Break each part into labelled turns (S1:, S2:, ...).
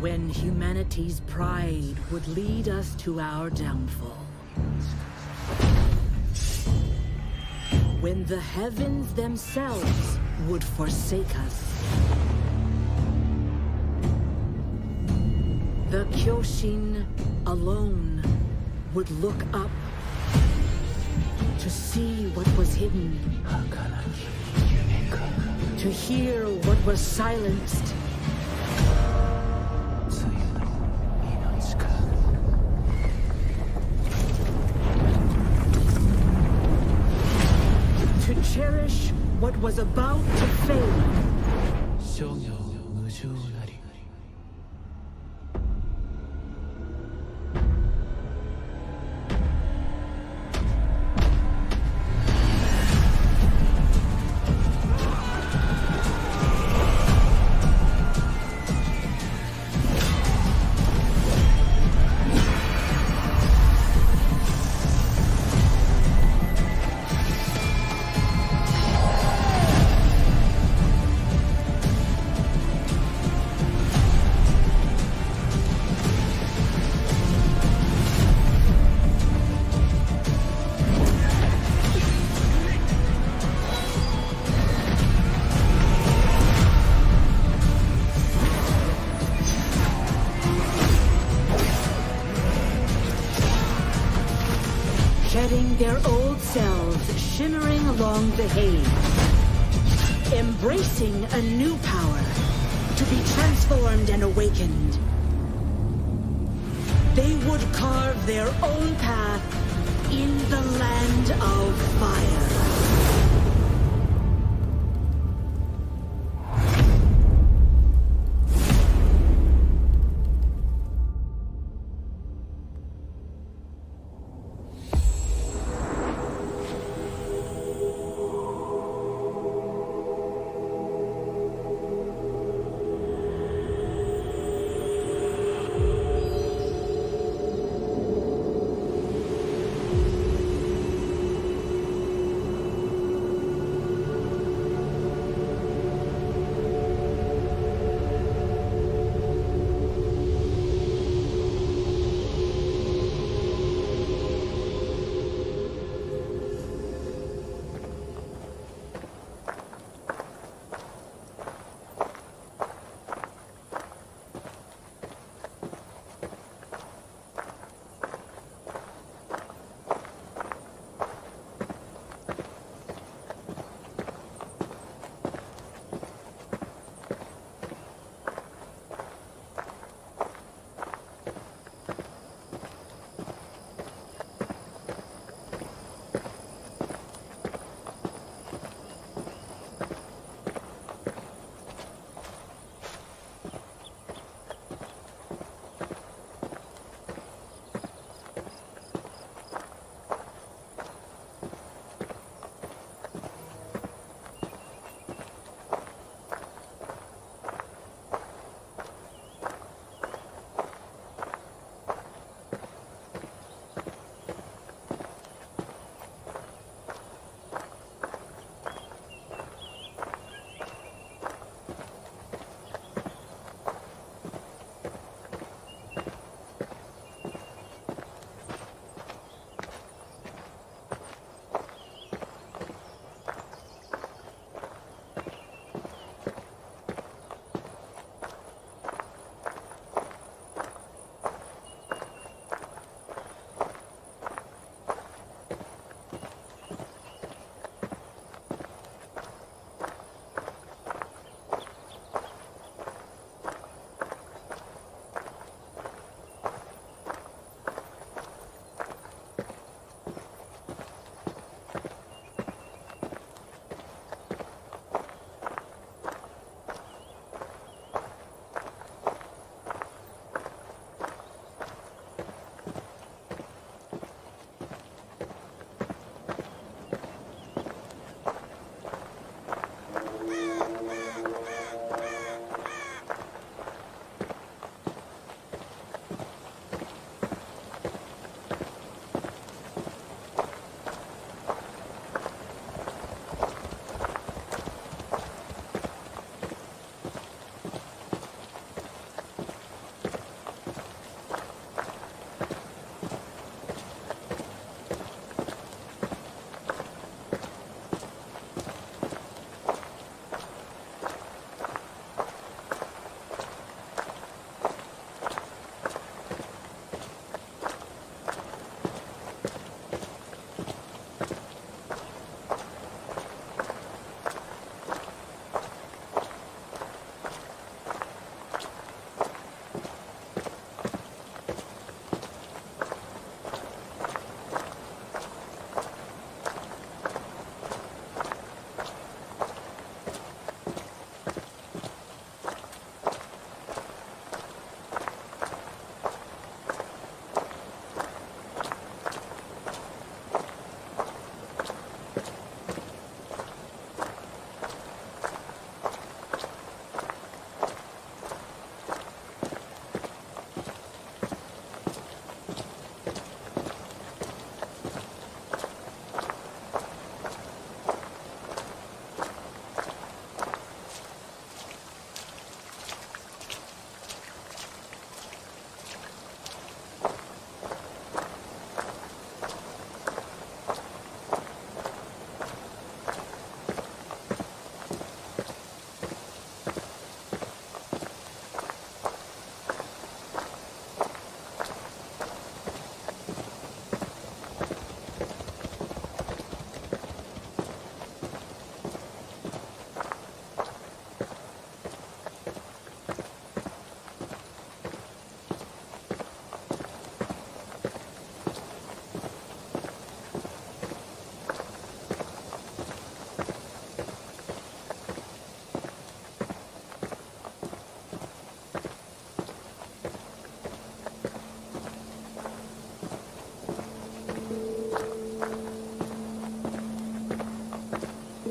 S1: When humanity's pride would lead us to our downfall. When the heavens themselves would forsake us. The Kyoshin alone would look up to see what was hidden, to hear what was silenced. To cherish what was about to fade. Shedding their old selves, shimmering along the haze. Embracing a new power, to be transformed and awakened. They would carve their own path in the land of fire.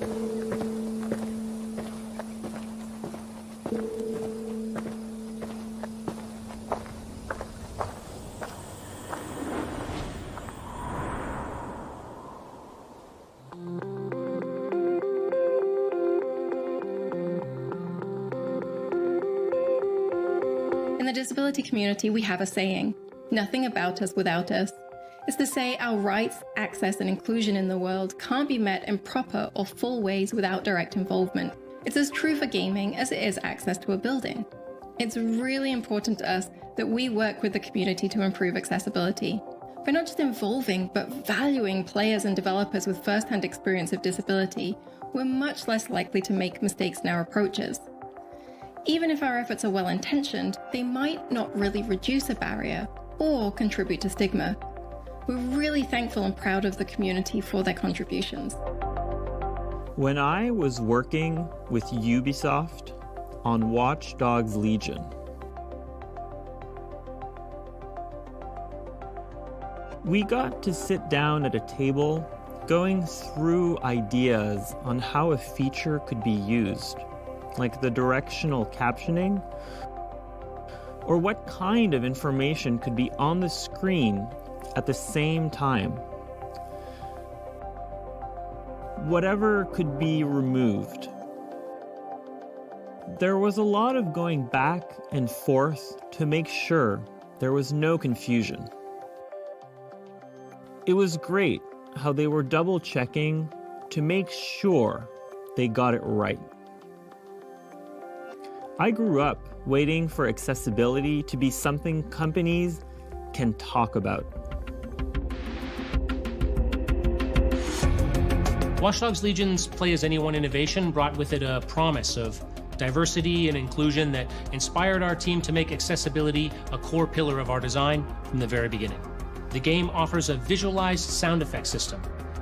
S2: In the disability community, we have a saying, nothing about us without us. It's to say our rights, access, and inclusion in the world can't be met in proper or full ways without direct involvement. It's as true for gaming as it is access to a building. It's really important to us that we work with the community to improve accessibility. By not just involving, but valuing players and developers with first-hand experience of disability, we're much less likely to make mistakes in our approaches. Even if our efforts are well-intentioned, they might not really reduce a barrier or contribute to stigma. We're really thankful and proud of the community for their contributions.
S3: When I was working with Ubisoft on Watch Dogs Legion, we got to sit down at a table going through ideas on how a feature could be used, like the directional captioning, or what kind of information could be on the screen at the same time. Whatever could be removed. There was a lot of going back and forth to make sure there was no confusion. It was great how they were double-checking to make sure they got it right. I grew up waiting for accessibility to be something companies can talk about.
S4: Watch Dogs Legion's Play As Anyone innovation brought with it a promise of diversity and inclusion that inspired our team to make accessibility a core pillar of our design from the very beginning. The game offers a visualized sound effect system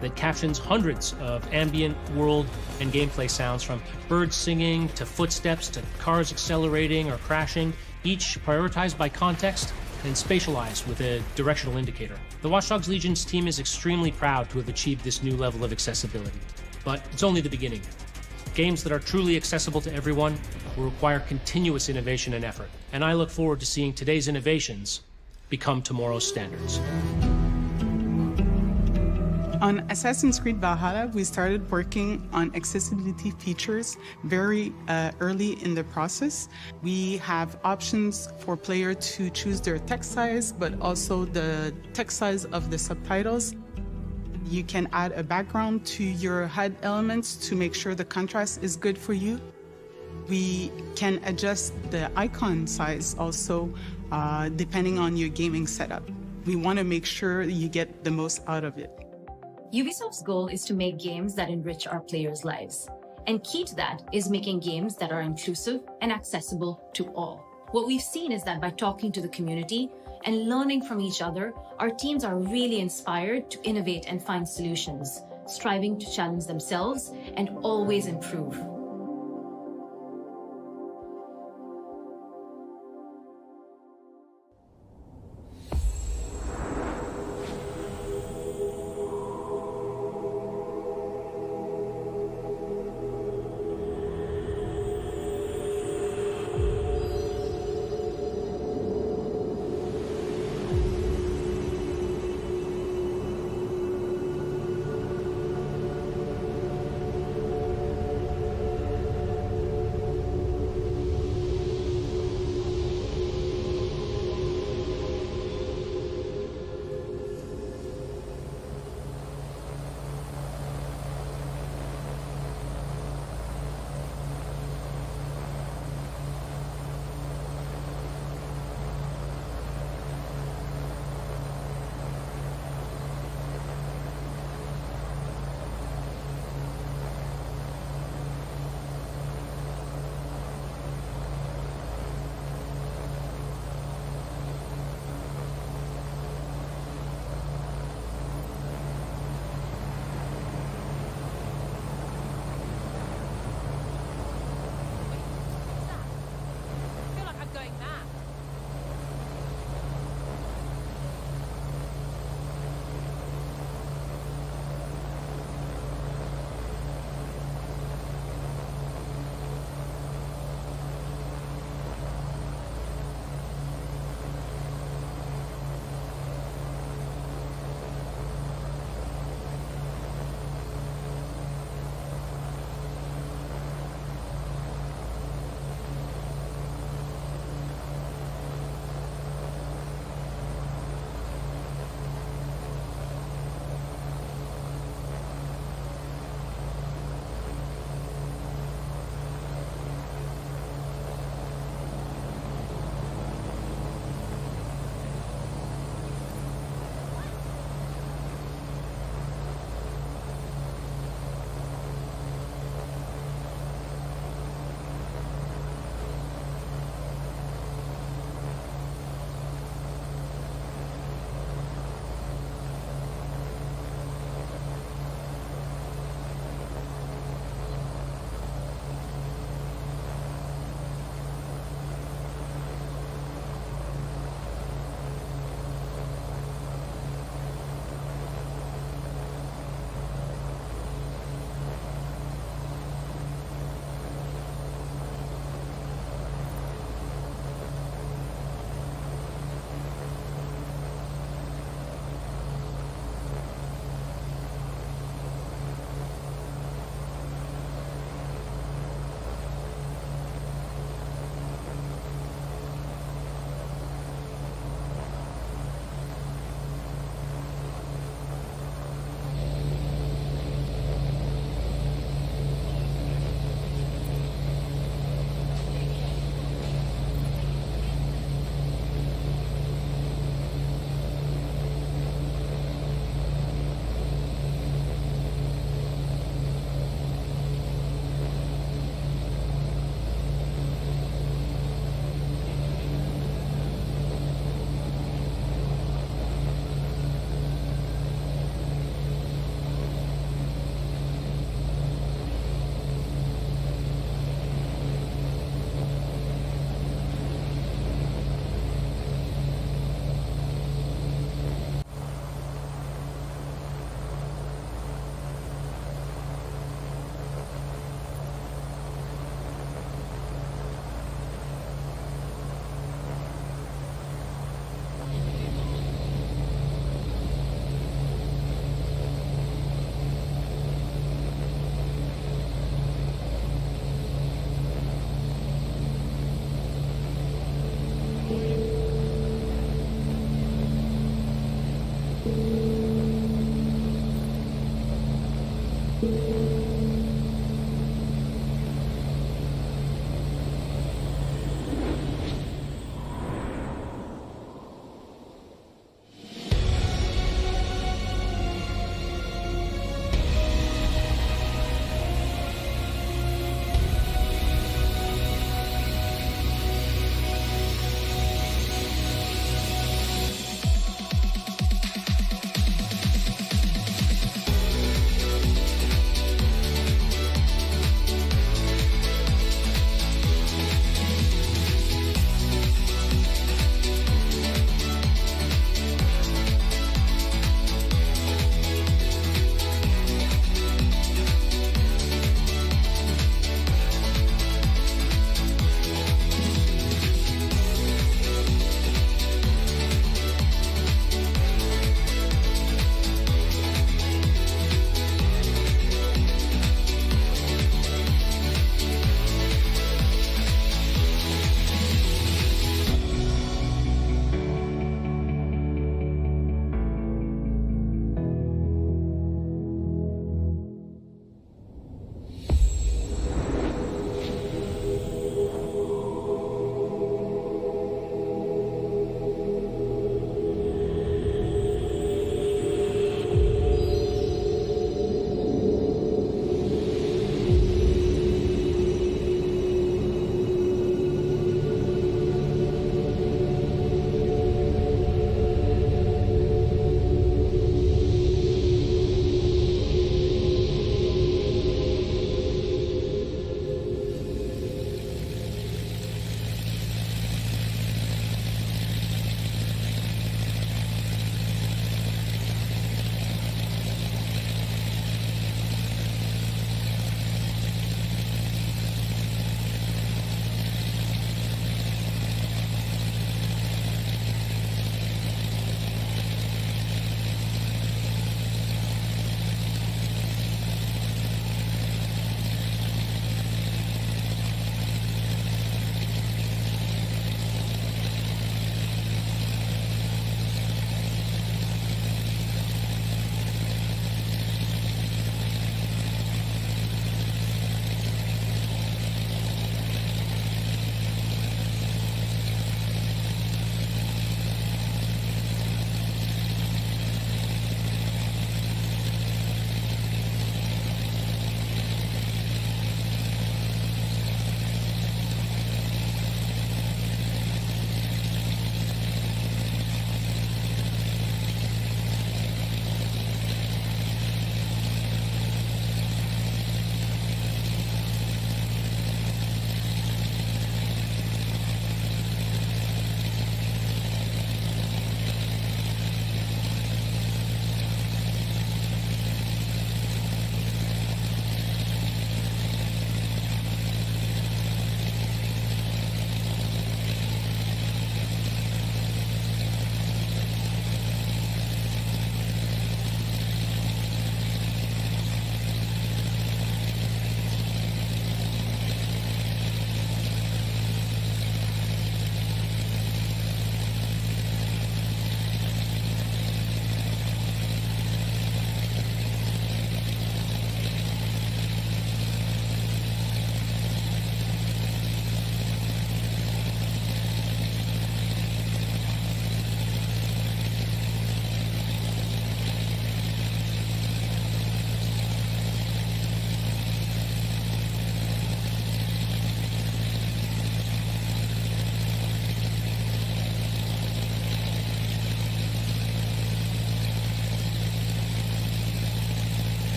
S4: that captions hundreds of ambient world and gameplay sounds, from birds singing to footsteps to cars accelerating or crashing, each prioritized by context and spatialized with a directional indicator. The Watch Dogs Legion's team is extremely proud to have achieved this new level of accessibility. But it's only the beginning. Games that are truly accessible to everyone will require continuous innovation and effort, and I look forward to seeing today's innovations become tomorrow's standards.
S5: On Assassin's Creed Valhalla, we started working on accessibility features very early in the process. We have options for players to choose their text size, but also the text size of the subtitles. You can add a background to your HUD elements to make sure the contrast is good for you. We can adjust the icon size also depending on your gaming setup. We want to make sure you get the most out of it.
S6: Ubisoft's goal is to make games that enrich our players' lives. And key to that is making games that are inclusive and accessible to all. What we've seen is that by talking to the community and learning from each other, our teams are really inspired to innovate and find solutions, striving to challenge themselves and always improve.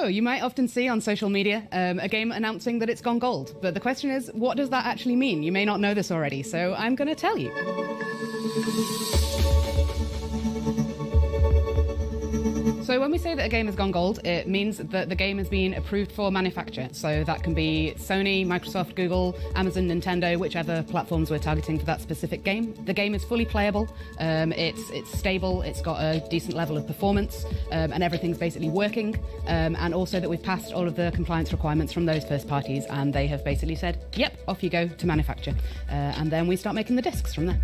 S7: So, you might often see on social media a game announcing that it's gone gold. But the question is, what does that actually mean? You may not know this already, so I'm going to tell you. So when we say that a game has gone gold, it means that the game has been approved for manufacture. So that can be Sony, Microsoft, Google, Amazon, Nintendo, whichever platforms we're targeting for that specific game. The game is fully playable, it's stable, it's got a decent level of performance, and everything's basically working. And also that we've passed all of the compliance requirements from those first parties, and they have basically said, yep, off you go to manufacture. And then we start making the discs from there.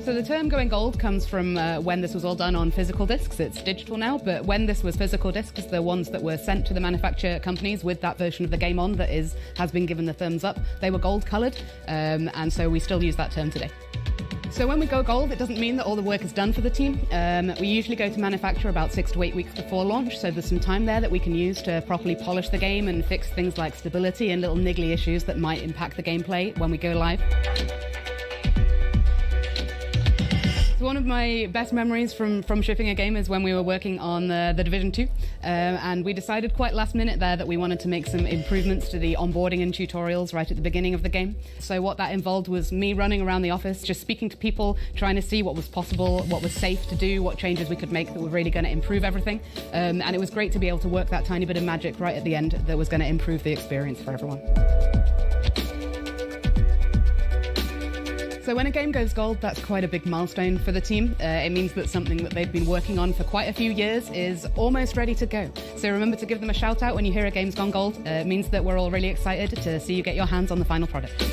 S7: So the term going gold comes from when this was all done on physical discs. It's digital now, but when this was physical discs, the ones that were sent to the manufacturer companies with that version of the game on that has been given the thumbs up, they were gold coloured, and so we still use that term today. So when we go gold, it doesn't mean that all the work is done for the team. We usually go to manufacture about 6 to 8 weeks before launch, so there's some time there that we can use to properly polish the game and fix things like stability and little niggly issues that might impact the gameplay when we go live. One of my best memories from shipping a game is when we were working on the Division 2, and we decided quite last minute there that we wanted to make some improvements to the onboarding and tutorials right at the beginning of the game. So what that involved was me running around the office, just speaking to people, trying to see what was possible, what was safe to do, what changes we could make that were really going to improve everything. And it was great to be able to work that tiny bit of magic right at the end that was going to improve the experience for everyone. So when a game goes gold, that's quite a big milestone for the team. It means that something that they've been working on for quite a few years is almost ready to go. So remember to give them a shout out when you hear a game's gone gold. It means that we're all really excited to see you get your hands on the final product.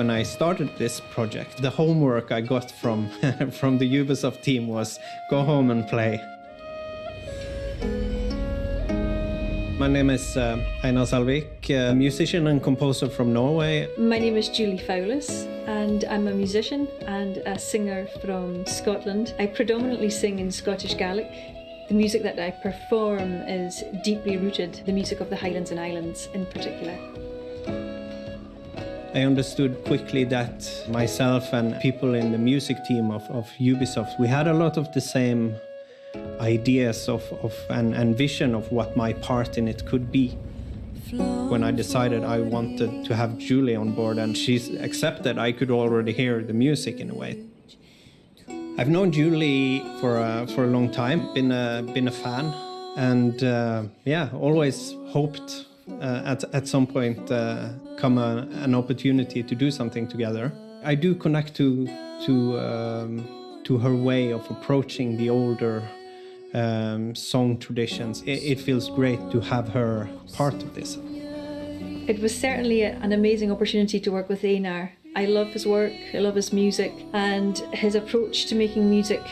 S8: when I started this project. The homework I got from, from the Ubisoft team was go home and play. My name is Einar Salvik, a musician and composer from Norway.
S9: My name is Julie Fowlis and I'm a musician and a singer from Scotland. I predominantly sing in Scottish Gaelic. The music that I perform is deeply rooted, the music of the Highlands and Islands in particular.
S8: I understood quickly that myself and people in the music team of Ubisoft, we had a lot of the same ideas and vision of what my part in it could be. When I decided I wanted to have Julie on board and she's accepted, I could already hear the music in a way. I've known Julie for a long time, been a fan, and always hoped at some point come an opportunity to do something together. I do connect to her way of approaching the older song traditions. It feels great to have her part of this.
S9: It was certainly an amazing opportunity to work with Einar. I love his work, I love his music, and his approach to making music.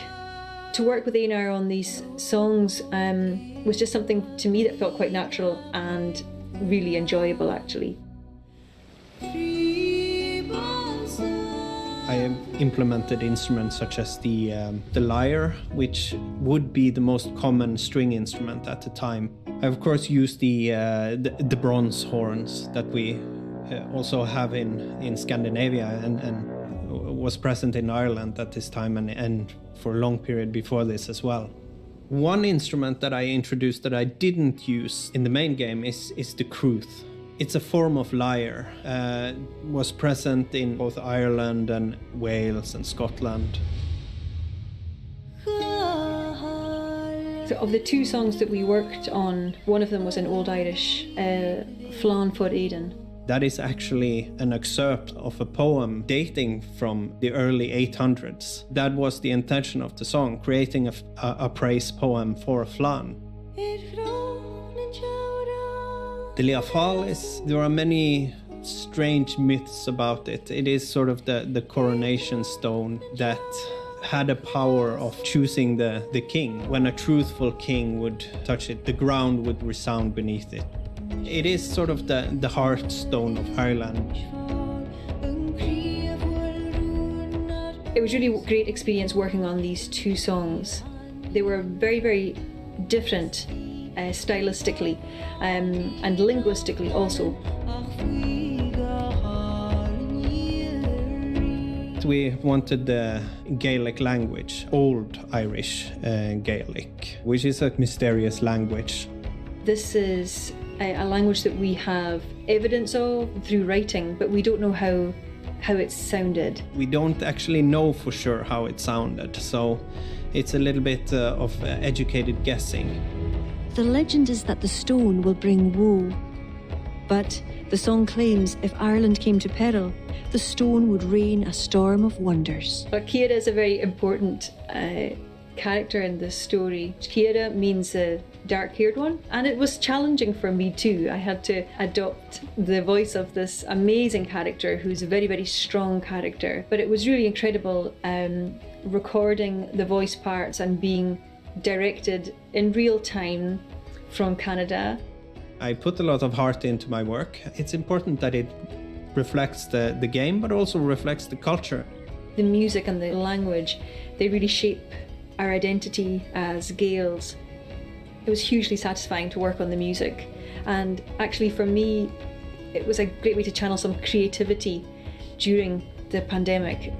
S9: To work with Einar on these songs was just something to me that felt quite natural and really enjoyable, actually.
S8: I implemented instruments such as the lyre, which would be the most common string instrument at the time. I of course used the bronze horns that we also have in Scandinavia and was present in Ireland at this time and for a long period before this as well. One instrument that I introduced that I didn't use in the main game is the crwth. It's a form of lyre, was present in both Ireland and Wales and Scotland.
S9: So of the two songs that we worked on, one of them was in Old Irish, Flann for Eden.
S8: That is actually an excerpt of a poem dating from the early 800s. That was the intention of the song, creating a praise poem for Flann. The Liafal there are many strange myths about it. It is sort of the coronation stone that had a power of choosing the king. When a truthful king would touch it, the ground would resound beneath it. It is sort of the heartstone of Ireland.
S9: It was really a great experience working on these two songs. They were very, very different stylistically and linguistically also.
S8: We wanted the Gaelic language, Old Irish Gaelic, which is a mysterious language.
S9: This is a language that we have evidence of through writing, but we don't know how it sounded.
S8: We don't actually know for sure how it sounded, so it's a little bit of educated guessing.
S10: The legend is that the stone will bring woe, but the song claims if Ireland came to peril, the stone would rain a storm of wonders.
S9: But Ciara is a very important character in this story. Ciara means a dark-haired one, and it was challenging for me too. I had to adopt the voice of this amazing character who's a very, very strong character. But it was really incredible recording the voice parts and being directed in real time from Canada.
S8: I put a lot of heart into my work. It's important that it reflects the game, but also reflects the culture.
S9: The music and the language, they really shape our identity as Gaels. It was hugely satisfying to work on the music, and actually for me it was a great way to channel some creativity during the pandemic.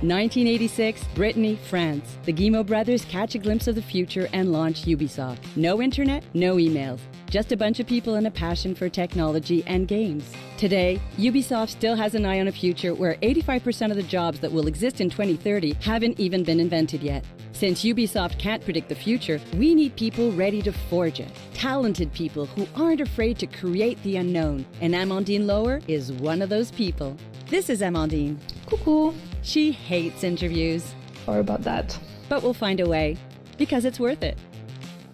S11: 1986, Brittany, France. The Guillemot brothers catch a glimpse of the future and launch Ubisoft. No internet, no emails. Just a bunch of people and a passion for technology and games. Today, Ubisoft still has an eye on a future where 85% of the jobs that will exist in 2030 haven't even been invented yet. Since Ubisoft can't predict the future, we need people ready to forge it. Talented people who aren't afraid to create the unknown. And Amandine Lower is one of those people. This is Amandine.
S2: Coucou.
S11: She hates interviews.
S2: Sorry about that.
S11: But we'll find a way, because it's worth it.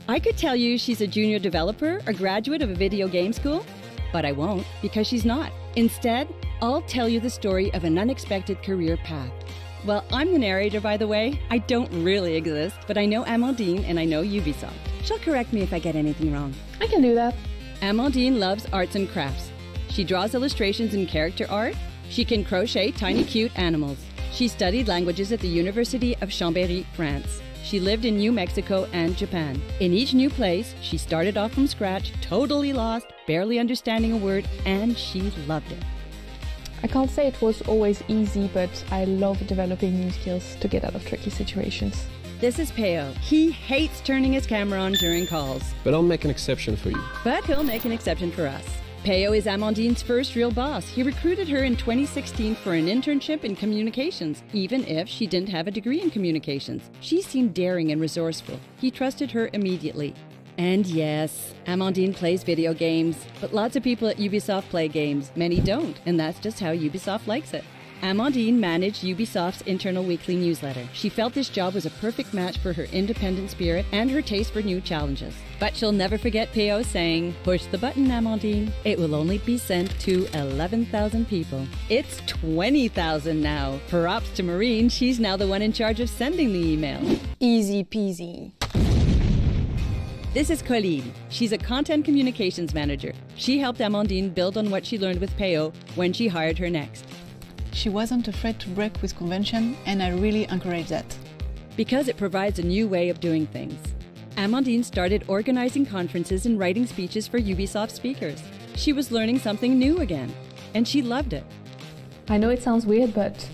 S11: I could tell you she's a junior developer or graduate of a video game school, but I won't, because she's not. Instead, I'll tell you the story of an unexpected career path. Well, I'm the narrator, by the way. I don't really exist, but I know Amandine and I know Ubisoft. She'll correct me if I get anything wrong.
S2: I can do that.
S11: Amandine loves arts and crafts. She draws illustrations and character art. She can crochet tiny cute animals. She studied languages at the University of Chambéry, France. She lived in New Mexico and Japan. In each new place, she started off from scratch, totally lost, barely understanding a word, and she loved it.
S2: I can't say it was always easy, but I love developing new skills to get out of tricky situations.
S11: This is Peo. He hates turning his camera on during calls.
S12: But I'll make an exception for you.
S11: But he'll make an exception for us. Peo is Amandine's first real boss. He recruited her in 2016 for an internship in communications, even if she didn't have a degree in communications. She seemed daring and resourceful. He trusted her immediately. And yes, Amandine plays video games, but lots of people at Ubisoft play games. Many don't, and that's just how Ubisoft likes it. Amandine managed Ubisoft's internal weekly newsletter. She felt this job was a perfect match for her independent spirit and her taste for new challenges. But she'll never forget Peo saying, "Push the button, Amandine. It will only be sent to 11,000 people." It's 20,000 now. Props to Maureen, she's now the one in charge of sending the email.
S2: Easy peasy.
S11: This is Colleen. She's a content communications manager. She helped Amandine build on what she learned with Peo when she hired her next.
S13: She wasn't afraid to break with convention, and I really encourage that.
S11: Because it provides a new way of doing things. Amandine started organizing conferences and writing speeches for Ubisoft speakers. She was learning something new again, and she loved it.
S2: I know it sounds weird, but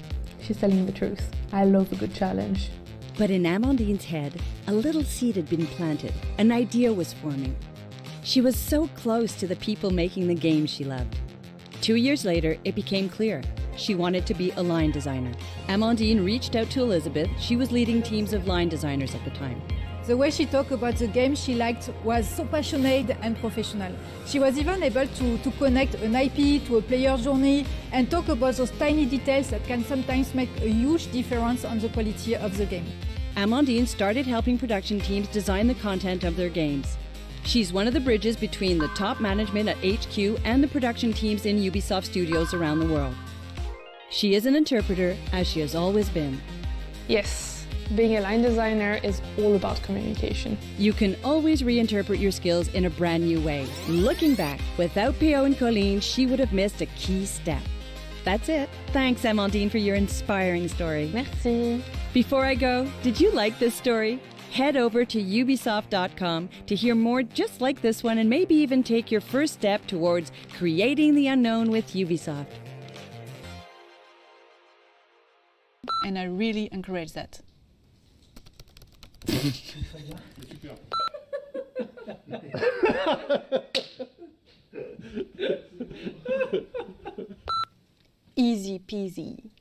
S2: she's telling the truth. I love a good challenge.
S11: But in Amandine's head, a little seed had been planted. An idea was forming. She was so close to the people making the games she loved. 2 years later, it became clear. She wanted to be a line designer. Amandine reached out to Elizabeth. She was leading teams of line designers at the time.
S14: The way she talked about the game she liked was so passionate and professional. She was even able to connect an IP to a player journey and talk about those tiny details that can sometimes make a huge difference on the quality of the game.
S11: Amandine started helping production teams design the content of their games. She's one of the bridges between the top management at HQ and the production teams in Ubisoft studios around the world. She is an interpreter, as she has always been.
S2: Yes, being a line designer is all about communication.
S11: You can always reinterpret your skills in a brand new way. Looking back, without Peo and Colleen, she would have missed a key step. That's it. Thanks, Amandine, for your inspiring story.
S2: Merci.
S11: Before I go, did you like this story? Head over to ubisoft.com to hear more just like this one and maybe even take your first step towards creating the unknown with Ubisoft.
S13: And I really encourage that.
S2: Easy peasy.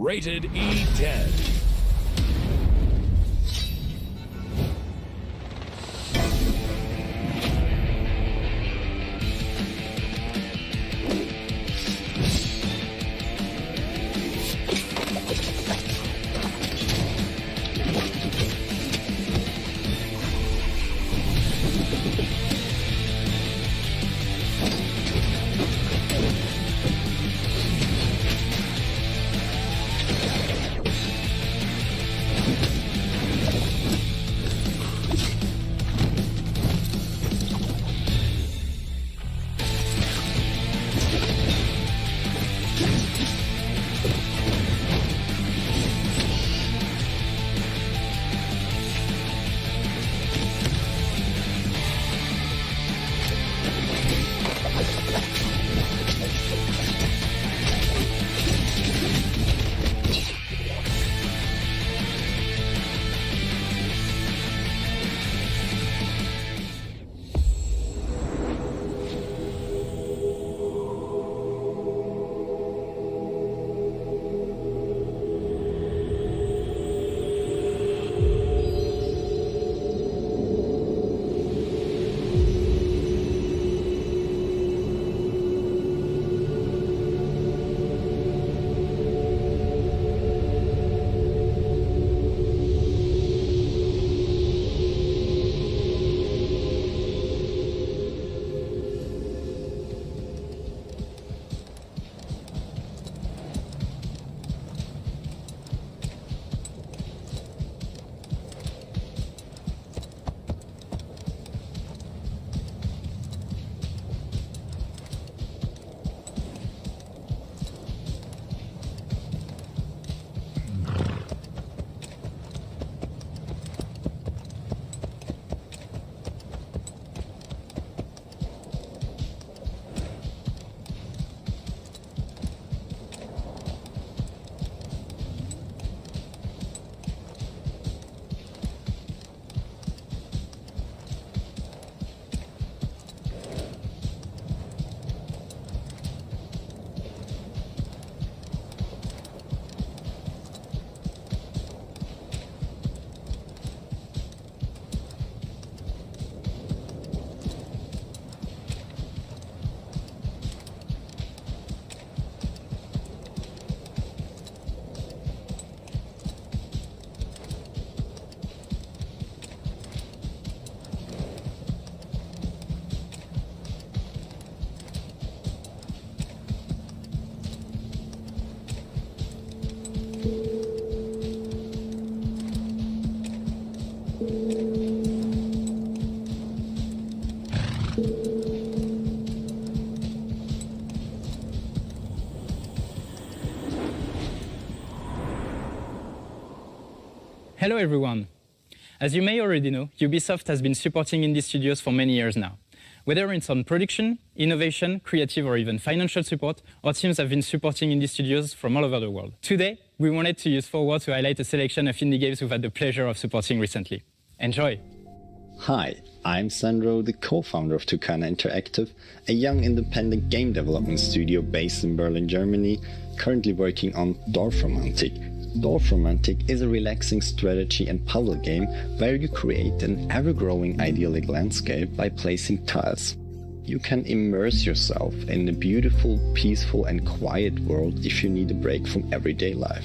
S12: Rated E10.
S15: Hello everyone! As you may already know, Ubisoft has been supporting indie studios for many years now. Whether it's on production, innovation, creative or even financial support, our teams have been supporting indie studios from all over the world. Today, we wanted to use Forward to highlight a selection of indie games we've had the pleasure of supporting recently. Enjoy!
S16: Hi, I'm Sandro, the co-founder of Tucana Interactive, a young independent game development studio based in Berlin, Germany, currently working on Dorfromantik. Dorfromantik is a relaxing strategy and puzzle game where you create an ever-growing idyllic landscape by placing tiles. You can immerse yourself in a beautiful, peaceful and quiet world if you need a break from everyday life.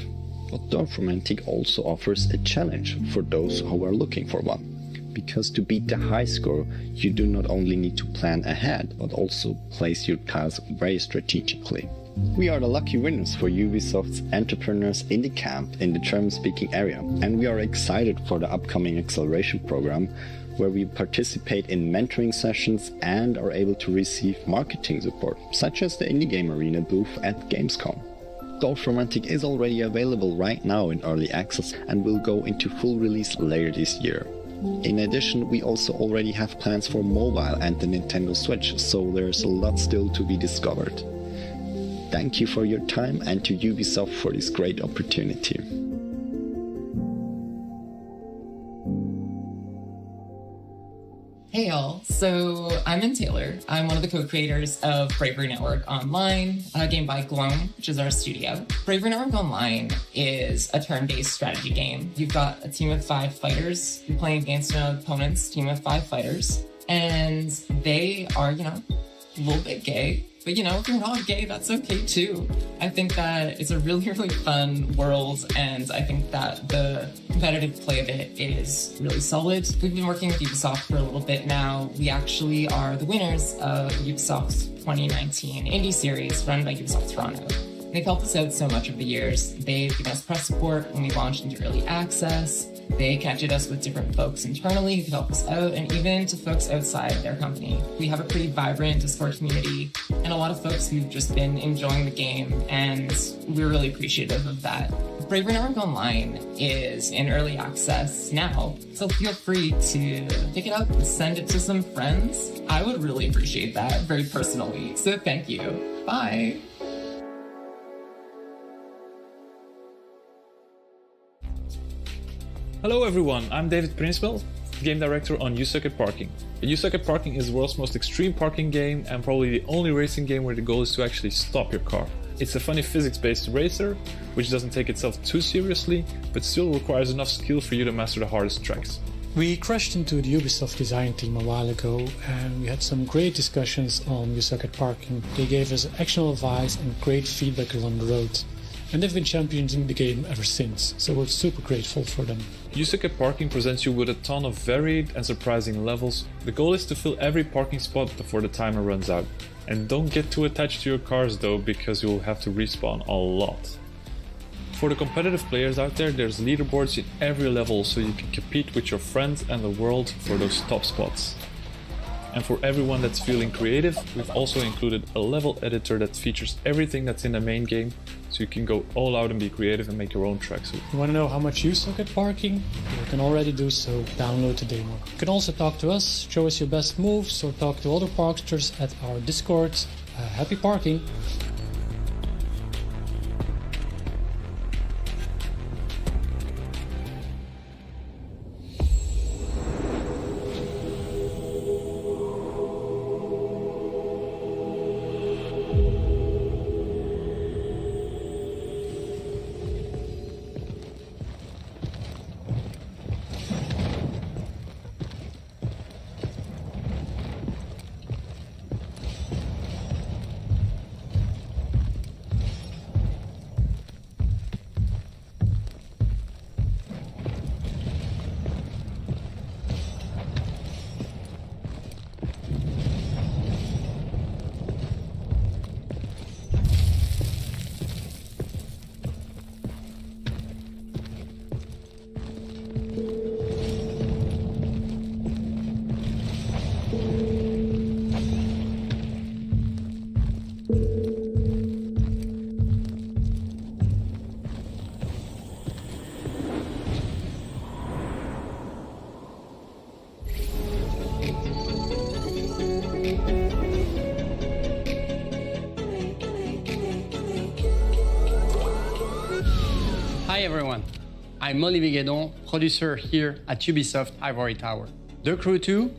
S16: But Dorfromantik also offers a challenge for those who are looking for one. Because to beat the high score, you do not only need to plan ahead, but also place your tiles very strategically. We are the lucky winners for Ubisoft's Entrepreneurs Indie Camp in the German-speaking area, and we are excited for the upcoming acceleration program, where we participate in mentoring sessions and are able to receive marketing support, such as the Indie Game Arena booth at Gamescom. Dorfromantik is already available right now in early access and will go into full release later this year. In addition, we also already have plans for mobile and the Nintendo Switch, so there's a lot still to be discovered. Thank you for your time and to Ubisoft for this great opportunity.
S17: Hey y'all, so I'm in Taylor. I'm one of the co-creators of Bravery Network Online, a game by Gloam, which is our studio. Bravery Network Online is a turn-based strategy game. You've got a team of 5 fighters. You're playing against an opponent's team of 5 fighters. And they are, a little bit gay. But if you're not gay, that's okay too. I think that it's a really, really fun world, and I think that the competitive play of it is really solid. We've been working with Ubisoft for a little bit now. We actually are the winners of Ubisoft's 2019 indie series run by Ubisoft Toronto. They've helped us out so much over the years. They've given us press support when we launched into early access. They connected us with different folks internally who could help us out, and even to folks outside their company. We have a pretty vibrant Discord community and a lot of folks who've just been enjoying the game, and we're really appreciative of that. Bravery Network Online is in early access now, so feel free to pick it up and send it to some friends. I would really appreciate that very personally, so thank you. Bye.
S18: Hello everyone, I'm David Prinswell, game director on You Suck at Parking. You Suck at Parking is the world's most extreme parking game and probably the only racing game where the goal is to actually stop your car. It's a funny physics-based racer, which doesn't take itself too seriously, but still requires enough skill for you to master the hardest tracks.
S19: We crashed into the Ubisoft design team a while ago and we had some great discussions on You Suck at Parking. They gave us actionable advice and great feedback along the road. And they've been championing the game ever since, so we're super grateful for them.
S18: You Suck at Parking presents you with a ton of varied and surprising levels. The goal is to fill every parking spot before the timer runs out. And don't get too attached to your cars though, because you'll have to respawn a lot. For the competitive players out there, there's leaderboards in every level so you can compete with your friends and the world for those top spots. And for everyone that's feeling creative, we've also included a level editor that features everything that's in the main game, so you can go all out and be creative and make your own tracks.
S19: You want to know how much you suck at parking? You can already do so. Download the demo. You can also talk to us, show us your best moves, or talk to other parksters at our Discord. Happy parking!
S20: Hi everyone, I'm Olivier Guédon, producer here at Ubisoft Ivory Tower. The Crew 2,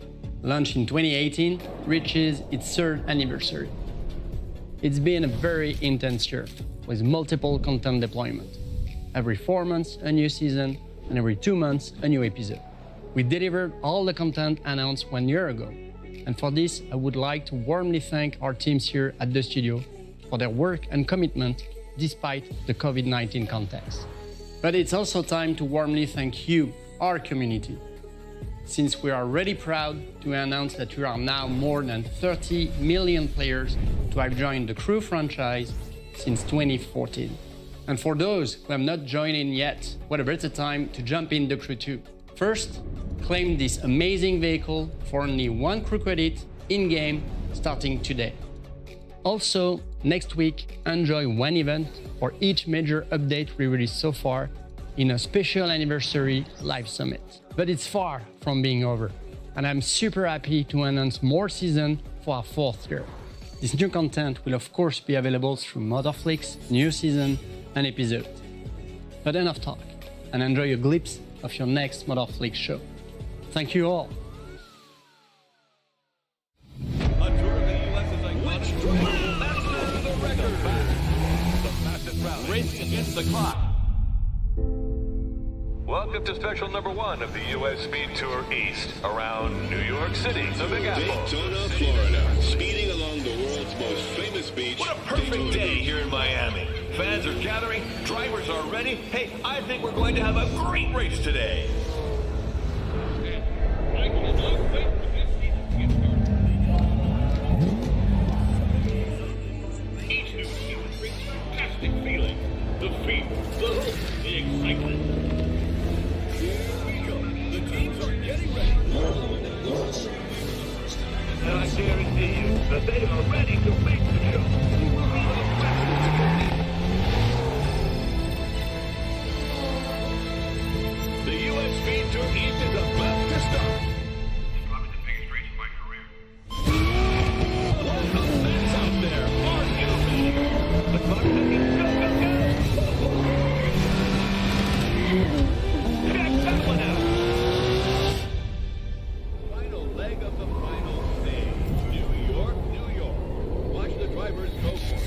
S20: launched in 2018, reaches its 3rd anniversary. It's been a very intense year, with multiple content deployment. Every 4 months, a new season, and every 2 months, a new episode. We delivered all the content announced 1 year ago, and for this, I would like to warmly thank our teams here at the studio for their work and commitment despite the COVID-19 context. But it's also time to warmly thank you, our community, since we are really proud to announce that we are now more than 30 million players to have joined the Crew franchise since 2014. And for those who have not joined in yet, what a better time to jump in the Crew 2. First, claim this amazing vehicle for only 1 crew credit in-game starting today. Also, next week, enjoy 1 event for each major update we released so far in a special anniversary live summit. But it's far from being over, and I'm super happy to announce more season for our 4th year. This new content will of course be available through Motherflix, new season and episode. But enough talk, and enjoy a glimpse of your next Motherflix show. Thank you all.
S12: racing against the clock. Welcome to special number 1 of the U.S. Speed Tour East around New York City, the Big Apple.
S21: Daytona, Florida, speeding along the world's most famous beach.
S12: What a perfect day here in Miami. Fans are gathering, drivers are ready. Hey, I think we're going to have a great race today.
S21: Each new season brings fantastic feeling. The fever, the hope, the excitement.
S12: The teams are getting ready. And I guarantee you that they are ready to make the show. Who will be the fastest to compete? The U.S. Speed Tour East is about to start. It's probably the biggest race of my career. What a mess out there. Are you ready? The clock is ticking. Go, go, go. Check that one out.
S21: Final leg of the final stage. New York, New York. Watch the drivers go for it.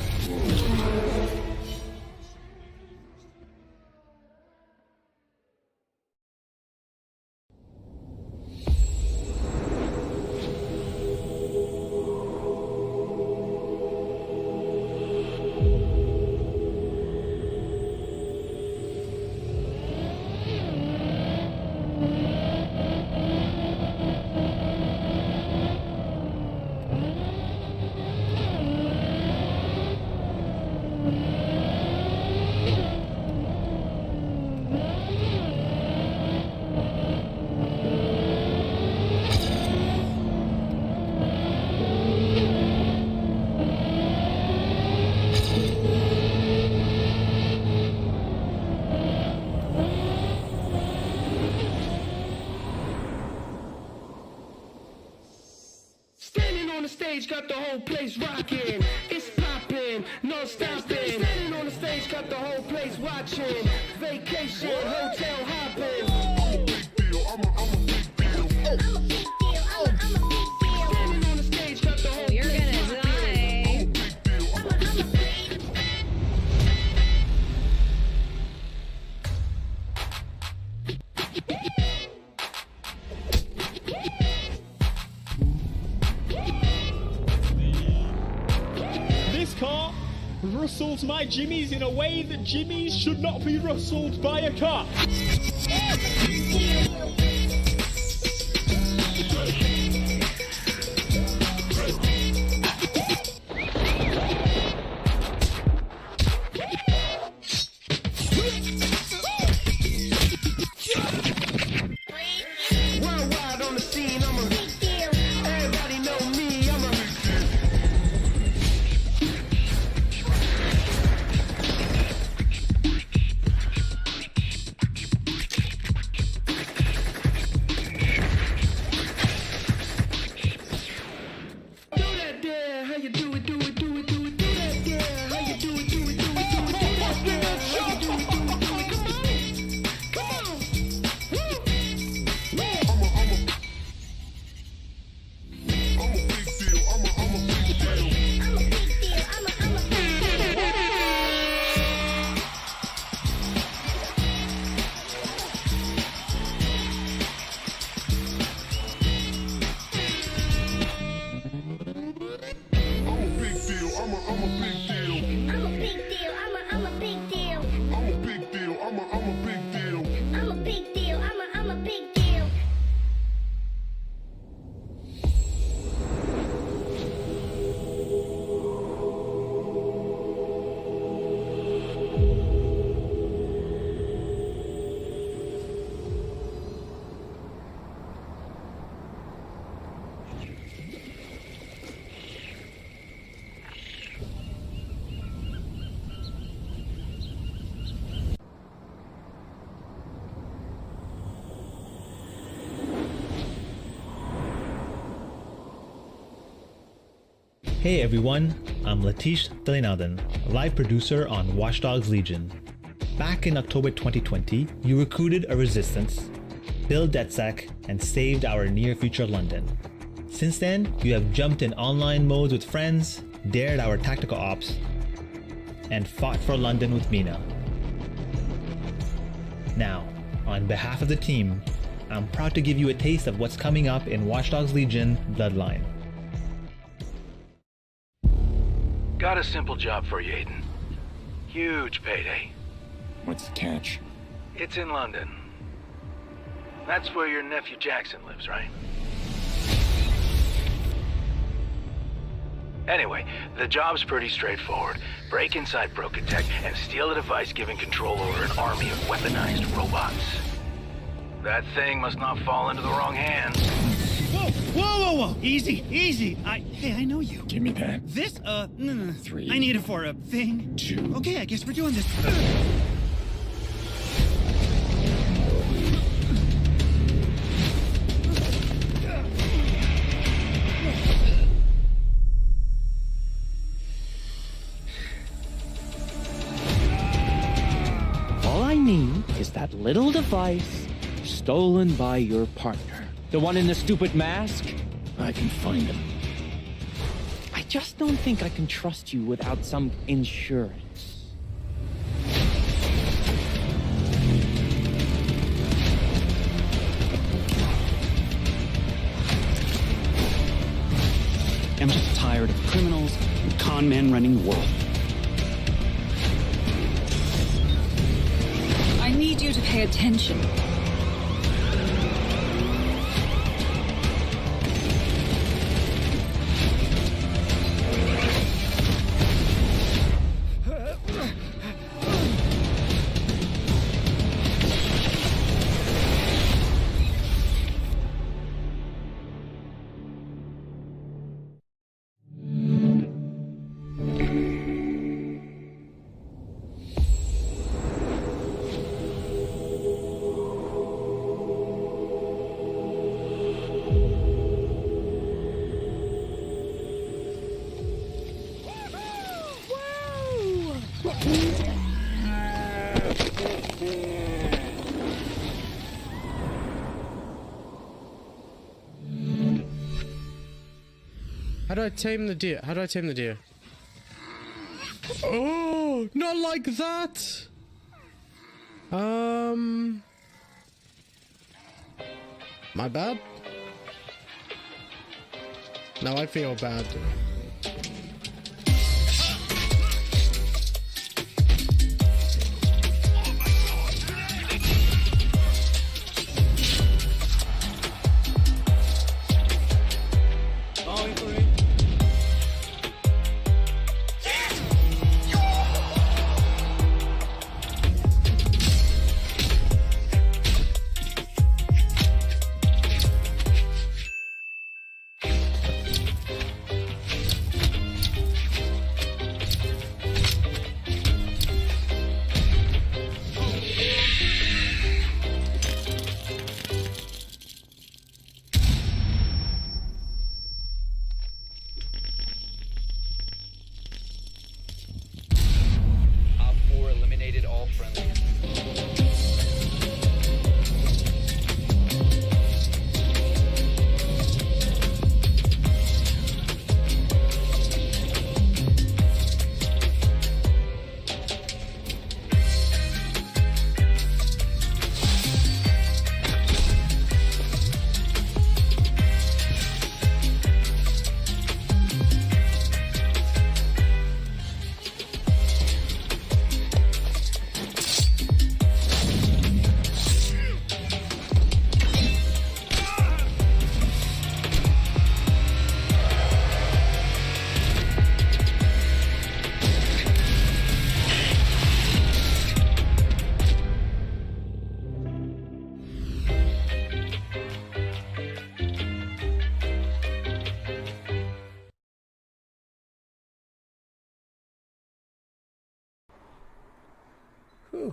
S22: Standing on the stage, got the whole place rocking. It's popping, no stopping. Standing on the stage, got the whole place watching. Vacation, hotel hopping. I'm a big deal, I'm a big deal. I'm a big deal, I'm a big deal. Standing on the stage, got the whole place rocking.
S23: This car rustles my jimmies in a way that jimmies should not be rustled by a car.
S22: Worldwide on the scene, I'm a big deal. Everybody know me, I'm a do that there, how you do it, do it, do it, do it, do that there, how you do it, do it, do it, do it, do that there, how you do it, do it, do it, come on, come on, woo, woo. I'm a big deal, I'm a big deal, I'm a big deal, I'm a big deal. I'm a big deal, I'm a big deal. I'm a big deal, I'm a big deal. I'm a big deal, I'm a big deal. I'm a big deal, I'm a big deal.
S24: Hey everyone, I'm Latish Telinaudan, live producer on Watch Dogs Legion. Back in October 2020, you recruited a resistance, built DedSec, and saved our near-future London. Since then, you have jumped in online modes with friends, dared our tactical ops, and fought for London with Mina. Now, on behalf of the team, I'm proud to give you a taste of what's coming up in Watch Dogs Legion Bloodline.
S1: Got a simple job for you, Aiden. Huge payday.
S3: What's the catch?
S1: It's in London. That's where your nephew Jackson lives, right? Anyway, the job's pretty straightforward. Break inside Broken Tech and steal a device giving control over an army of weaponized robots. That thing must not fall into the wrong hands.
S4: Whoa, whoa, whoa, whoa! Easy, easy! Hey, I know you.
S3: Give me that.
S4: This, no.
S3: 3.
S4: I need it for a thing.
S3: 2.
S4: Okay, I guess we're doing this.
S5: All I need is that little device stolen by your partner. The one in the stupid mask?
S3: I can find him.
S5: I just don't think I can trust you without some insurance. I'm just tired of criminals and con men running the world.
S25: I need you to pay attention.
S26: How do I tame the deer? How do I tame the deer? Oh, not like that! My bad? Now I feel bad.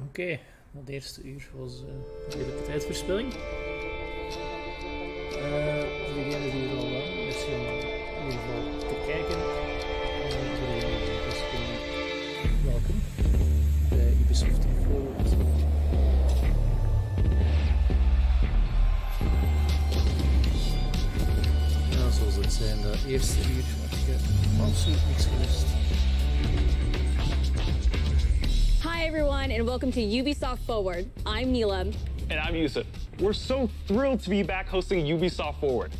S27: Oké, het eerste uur was redelijke tijdverspilling. Voor degenen die er al waren, merci om in ieder geval te kijken. Voor degenen die er spelen, welkom bij Ubisoft Forward. Nou, zoals het zijn, de eerste uur heb je absoluut niks gemist.
S6: Hi everyone, and welcome to Ubisoft Forward. I'm Neelam.
S7: And I'm Yusuf. We're so thrilled to be back hosting Ubisoft Forward.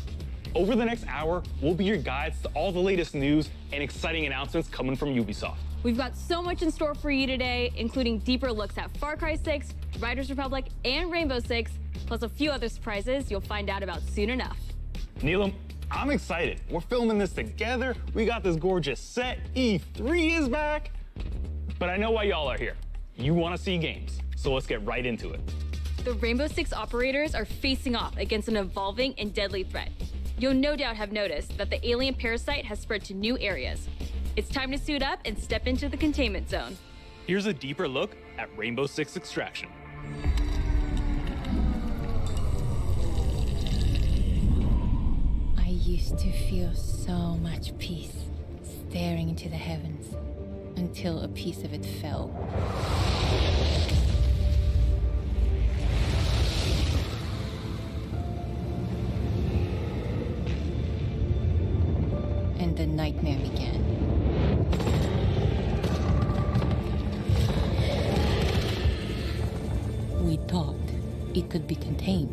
S7: Over the next hour, we'll be your guides to all the latest news and exciting announcements coming from Ubisoft.
S6: We've got so much in store for you today, including deeper looks at Far Cry 6, Riders Republic, and Rainbow Six, plus a few other surprises you'll find out about soon enough.
S7: Neelam, I'm excited. We're filming this together. We got this gorgeous set. E3 is back. But I know why y'all are here. You want to see games, so let's get right into it.
S6: The Rainbow Six operators are facing off against an evolving and deadly threat. You'll no doubt have noticed that the alien parasite has spread to new areas. It's time to suit up and step into the containment zone.
S7: Here's a deeper look at Rainbow Six Extraction.
S8: I used to feel so much peace staring into the heavens until a piece of it fell. And the nightmare began. We thought it could be contained,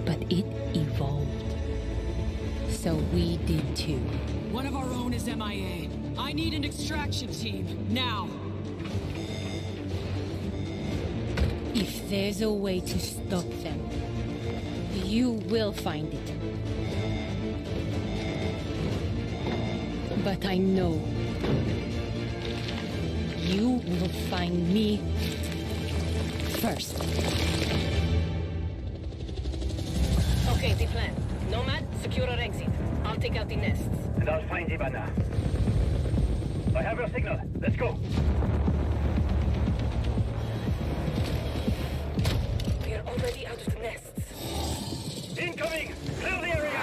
S8: but it evolved. So we did too.
S9: One of our own is MIA. I need an extraction team, now.
S8: If there's a way to stop them, you will find it. But I know you will find me first.
S10: Okay, the plan. Nomad, secure our exit. I'll take out the nests.
S11: And I'll find Ivana. I have your signal. Let's go.
S10: We are already out of the nests.
S11: Incoming! Clear the area!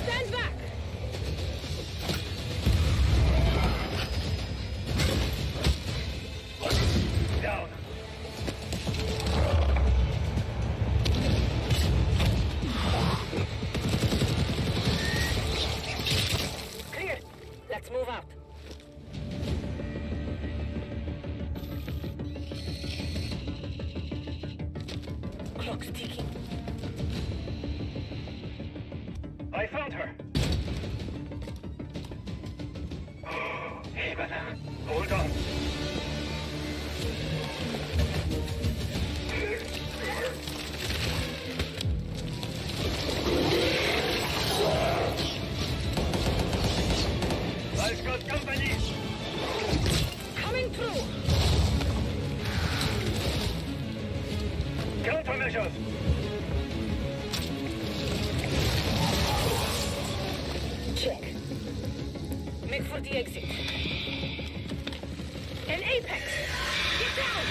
S10: Stand back!
S11: Down.
S10: Clear. Let's move out. Clock's ticking.
S11: I found her. Hey, Ivana. Hold on. I've got company.
S10: Coming through.
S11: Countermeasures.
S10: Check. Make for the exit. An apex! Get down!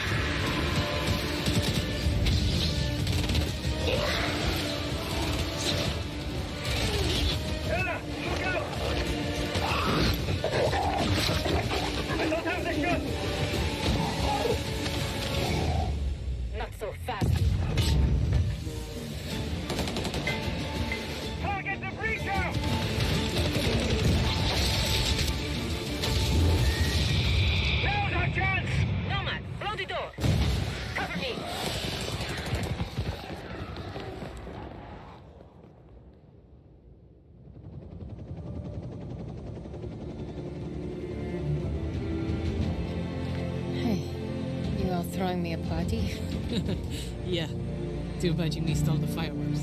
S11: Ella, look out! I don't have the gun!
S10: Not so fast.
S11: Target the breacher! Now's our chance!
S10: Nomad, blow the door. Cover me.
S8: Hey, you all throwing me a party?
S9: Yeah. Too bad you missed all the fireworks.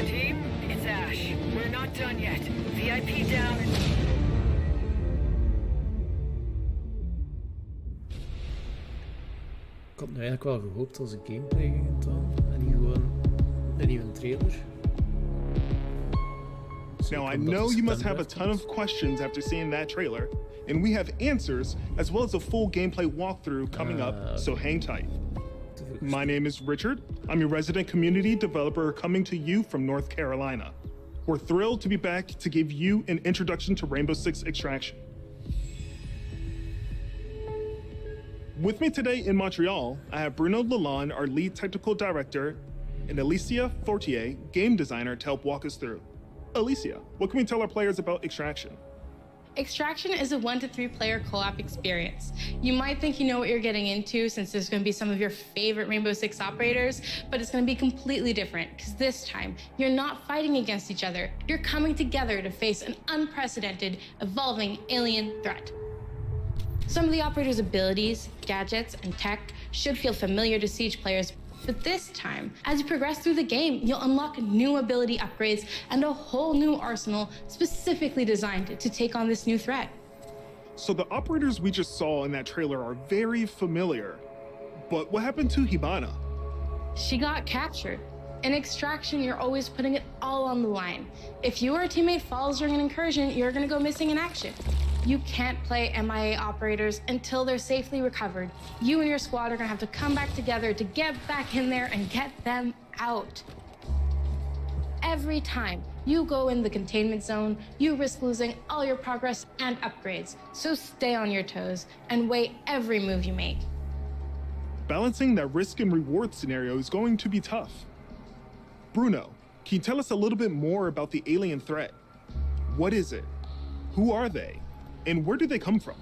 S10: Team, it's Ash. We're not done yet. VIP down and...
S27: Ik had nu eigenlijk wel gehoopt als een gameplay ging tonen en niet gewoon een nieuwe trailer.
S14: Now, I know you must have a ton of questions after seeing that trailer, and we have answers as well as a full gameplay walkthrough coming up, so hang tight. My name is Richard. I'm your resident community developer coming to you from North Carolina. We're thrilled to be back to give you an introduction to Rainbow Six Extraction. With me today in Montreal, I have Bruno Lalonde, our lead technical director, and Alicia Fortier, game designer, to help walk us through. Alicia, what can we tell our players about Extraction?
S2: Extraction is a 1 to 3 player co-op experience. You might think you know what you're getting into since there's going to be some of your favorite Rainbow Six operators, but it's going to be completely different because this time you're not fighting against each other. You're coming together to face an unprecedented, evolving alien threat. Some of the operators' abilities, gadgets, and tech should feel familiar to Siege players, but this time, as you progress through the game, you'll unlock new ability upgrades and a whole new arsenal specifically designed to take on this new threat.
S14: So the operators we just saw in that trailer are very familiar, but what happened to Hibana?
S2: She got captured. In Extraction, you're always putting it all on the line. If you or a teammate falls during an incursion, you're gonna go missing in action. You can't play MIA operators until they're safely recovered. You and your squad are gonna have to come back together to get back in there and get them out. Every time you go in the containment zone, you risk losing all your progress and upgrades. So stay on your toes and weigh every move you make.
S14: Balancing that risk and reward scenario is going to be tough. Bruno, can you tell us a little bit more about the alien threat? What is it? Who are they? And where do they come from?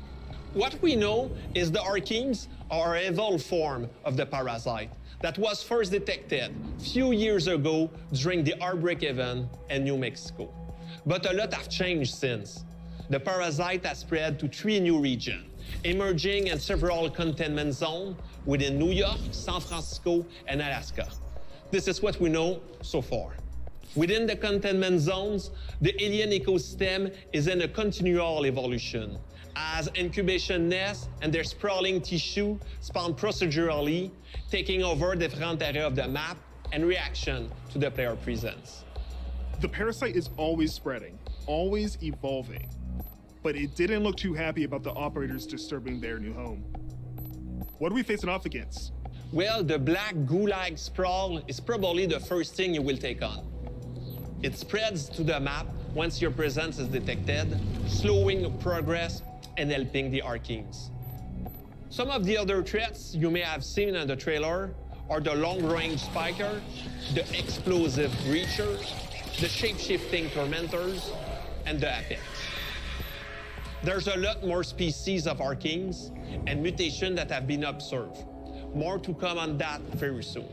S13: What we know is the Archeans are an evolved form of the parasite that was first detected a few years ago during the outbreak event in New Mexico. But a lot have changed since. The parasite has spread to 3 new regions, emerging in several containment zones within New York, San Francisco, and Alaska. This is what we know so far. Within the containment zones, the alien ecosystem is in a continual evolution, as incubation nests and their sprawling tissue spawn procedurally, taking over different areas of the map and reaction to the player presence.
S14: The parasite is always spreading, always evolving, but it didn't look too happy about the operators disturbing their new home. What are we facing off against?
S13: Well, the black goo-like sprawl is probably the first thing you will take on. It spreads to the map once your presence is detected, slowing progress and helping the Archeans. Some of the other threats you may have seen in the trailer are the long-range spiker, the explosive breacher, the shape-shifting tormentors, and the apex. There's a lot more species of Archeans and mutations that have been observed. More to come on that very soon.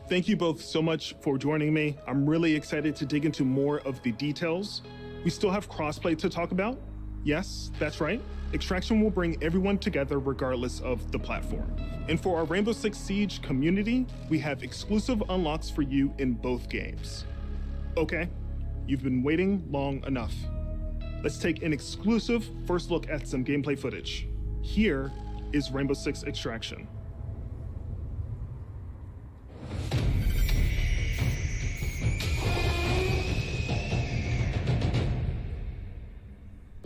S14: Thank you both so much for joining me. I'm really excited to dig into more of the details. We still have crossplay to talk about. Yes, that's right. Extraction will bring everyone together regardless of the platform. And for our Rainbow Six Siege community, we have exclusive unlocks for you in both games. Okay, you've been waiting long enough. Let's take an exclusive first look at some gameplay footage. Here is Rainbow Six Extraction.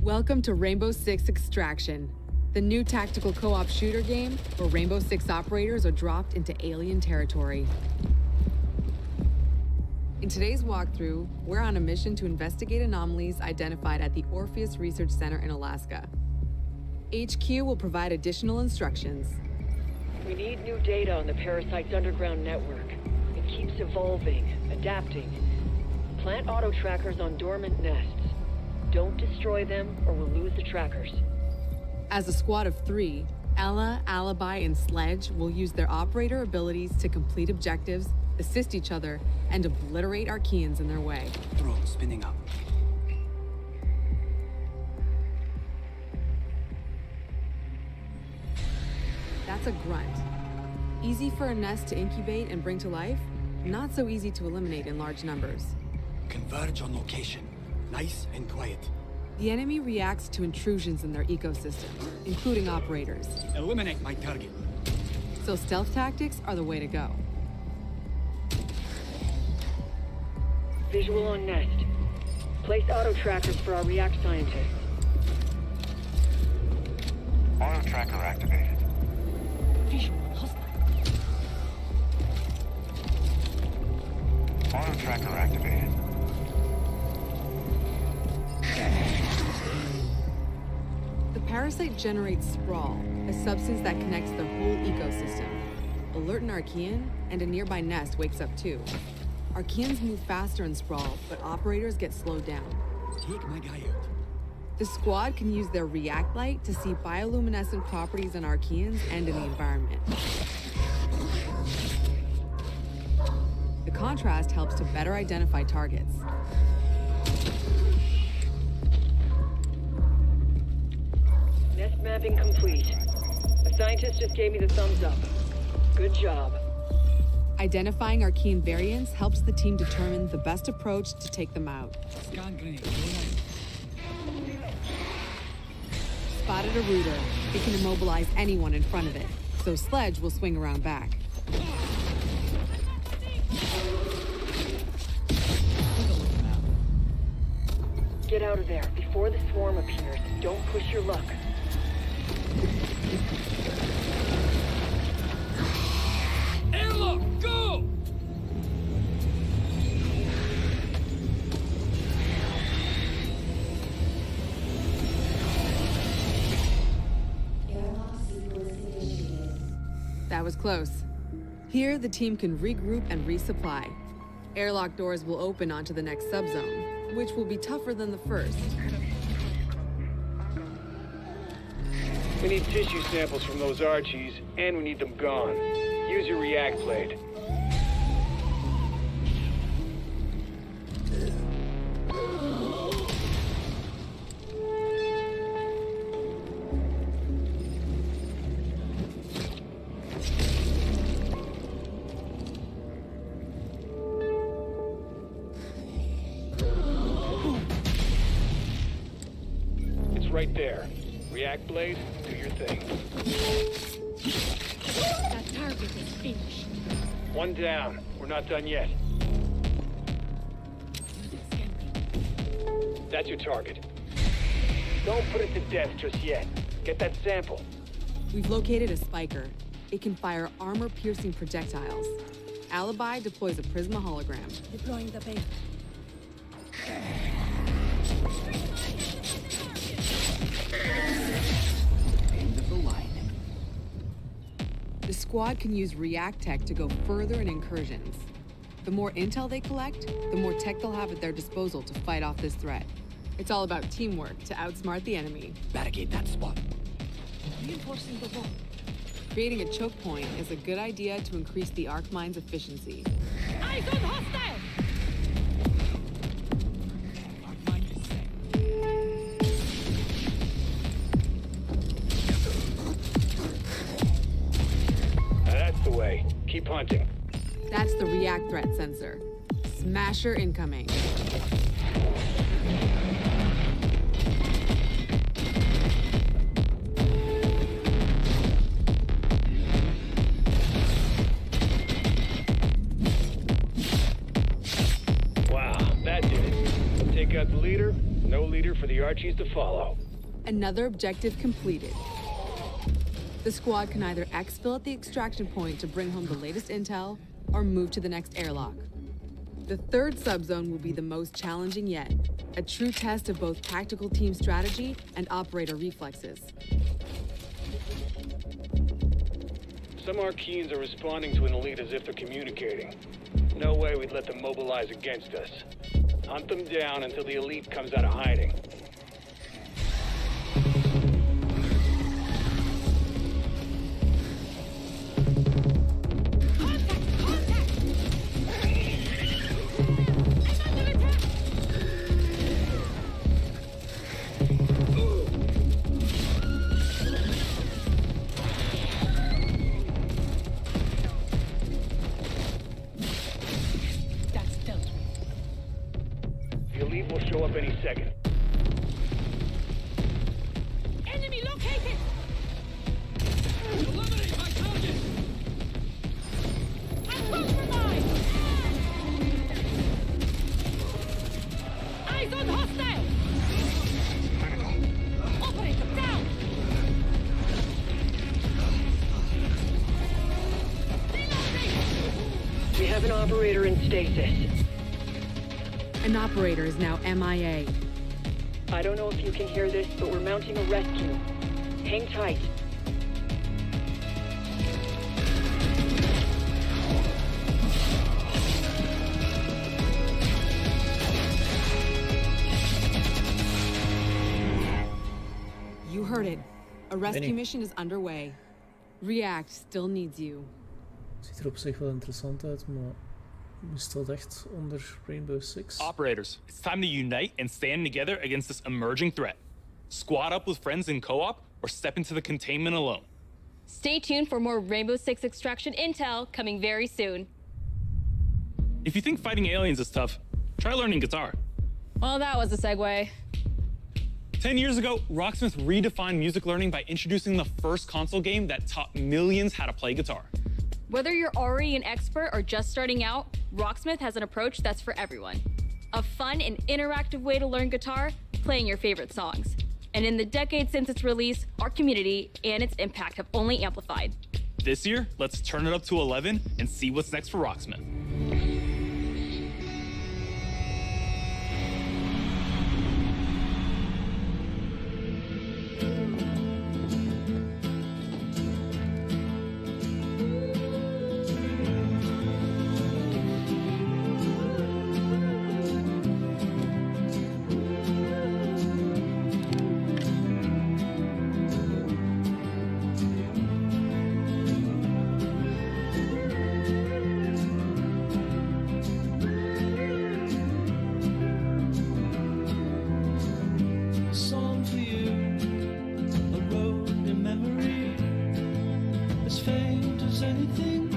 S15: Welcome to Rainbow Six Extraction, the new tactical co-op shooter game where Rainbow Six operators are dropped into alien territory. In today's walkthrough, we're on a mission to investigate anomalies identified at the Orpheus Research Center in Alaska. HQ will provide additional instructions.
S10: We need new data on the parasite's underground network. It keeps evolving, adapting. Plant auto trackers on dormant nests. Don't destroy them or we'll lose the trackers.
S15: As a squad of 3, Ella, Alibi, and Sledge will use their operator abilities to complete objectives, assist each other, and obliterate Archeans in their way.
S16: Drone spinning up.
S15: That's a grunt. Easy for a nest to incubate and bring to life, not so easy to eliminate in large numbers.
S16: Converge on location. Nice and quiet.
S15: The enemy reacts to intrusions in their ecosystem, including operators.
S16: Eliminate my target.
S15: So stealth tactics are the way to go.
S10: Visual on nest. Place auto trackers for our react scientists.
S17: Auto tracker activated.
S10: Visual hostile.
S17: Auto tracker activated.
S15: The parasite generates sprawl, a substance that connects the whole ecosystem. alert an Archean, and a nearby nest wakes up too. Archeans move faster and sprawl, but operators get slowed down.
S16: Take my guy out.
S15: The squad can use their react light to see bioluminescent properties on Archeans and in the environment. The contrast helps to better identify targets.
S10: Nest mapping complete. A scientist just gave me the thumbs up. Good job.
S15: Identifying Archean variants helps the team determine the best approach to take them out.
S9: Scan grenade.
S15: Spotted a rooter. It can immobilize anyone in front of it, so Sledge will swing around back.
S10: Get out of there before the swarm appears. Don't push your luck.
S9: Airlock, go!
S15: That was close. Here, the team can regroup and resupply. Airlock doors will open onto the next subzone, which will be tougher than the first.
S11: We need tissue samples from those Archies, and we need them gone. Use your react blade. It's right there. React blade, do your thing.
S9: That target is finished.
S11: One down. We're not done yet. That's your target. Don't put it to death just yet. Get that sample.
S15: We've located a spiker. It can fire armor-piercing projectiles. Alibi deploys a Prisma hologram.
S9: Deploying the bait.
S16: End of the line.
S15: The squad can use react tech to go further in incursions. The more intel they collect, the more tech they'll have at their disposal to fight off this threat. It's all about teamwork to outsmart the enemy.
S16: Barricade that spot.
S9: Reinforcing the wall.
S15: Creating a choke point is a good idea to increase the arc mine's efficiency.
S9: Eyes on hostile!
S11: That's the way. Keep hunting.
S15: That's the react threat sensor. Smasher incoming.
S11: Wow, that did it. Take out the leader. No leader for the Archies to follow.
S15: Another objective completed. The squad can either exfil at the extraction point to bring home the latest intel, or move to the next airlock. The third subzone will be the most challenging yet, a true test of both tactical team strategy and operator reflexes.
S11: Some Archeans are responding to an elite as if they're communicating. No way we'd let them mobilize against us. Hunt them down until the elite comes out of hiding. The elite will show up any second.
S9: Enemy located! Eliminate my target! I'm compromised! Eyes on hostile! Operator down!
S10: We have an operator in stasis.
S15: An operator is now MIA.
S10: I don't know if you can hear this, but we're mounting a rescue. Hang tight.
S15: heard it. A rescue
S27: Benny.
S15: mission is underway. React still needs you.
S27: Ziet er op zich wel interessant uit, maar is dat echt onder Rainbow Six?
S7: Operators, it's time to unite and stand together against this emerging threat. Squad up with friends in co-op or step into the containment alone.
S6: Stay tuned for more Rainbow Six Extraction intel coming very soon.
S7: If you think fighting aliens is tough, try learning guitar.
S6: Well, that was a segue.
S7: 10 years ago, Rocksmith redefined music learning by introducing the first console game that taught millions how to play guitar.
S6: Whether you're already an expert or just starting out, Rocksmith has an approach that's for everyone. A fun and interactive way to learn guitar, playing your favorite songs. And in the decades since its release, our community and its impact have only amplified.
S7: This year, let's turn it up to 11 and see what's next for Rocksmith.
S12: Song for you, a road in memory, as faint as anything,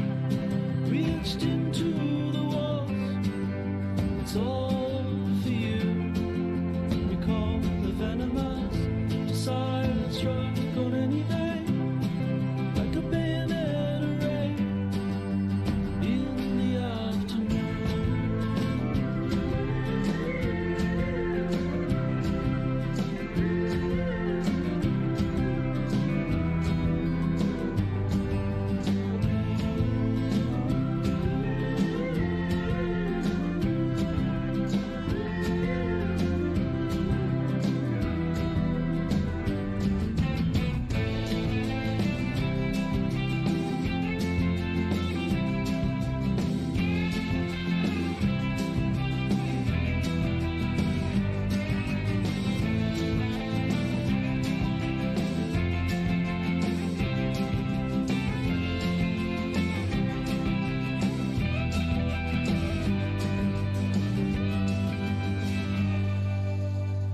S12: reached into the walls. It's all for you. Recall the venomous desire struck on any day, like a bayonet array in the afternoon.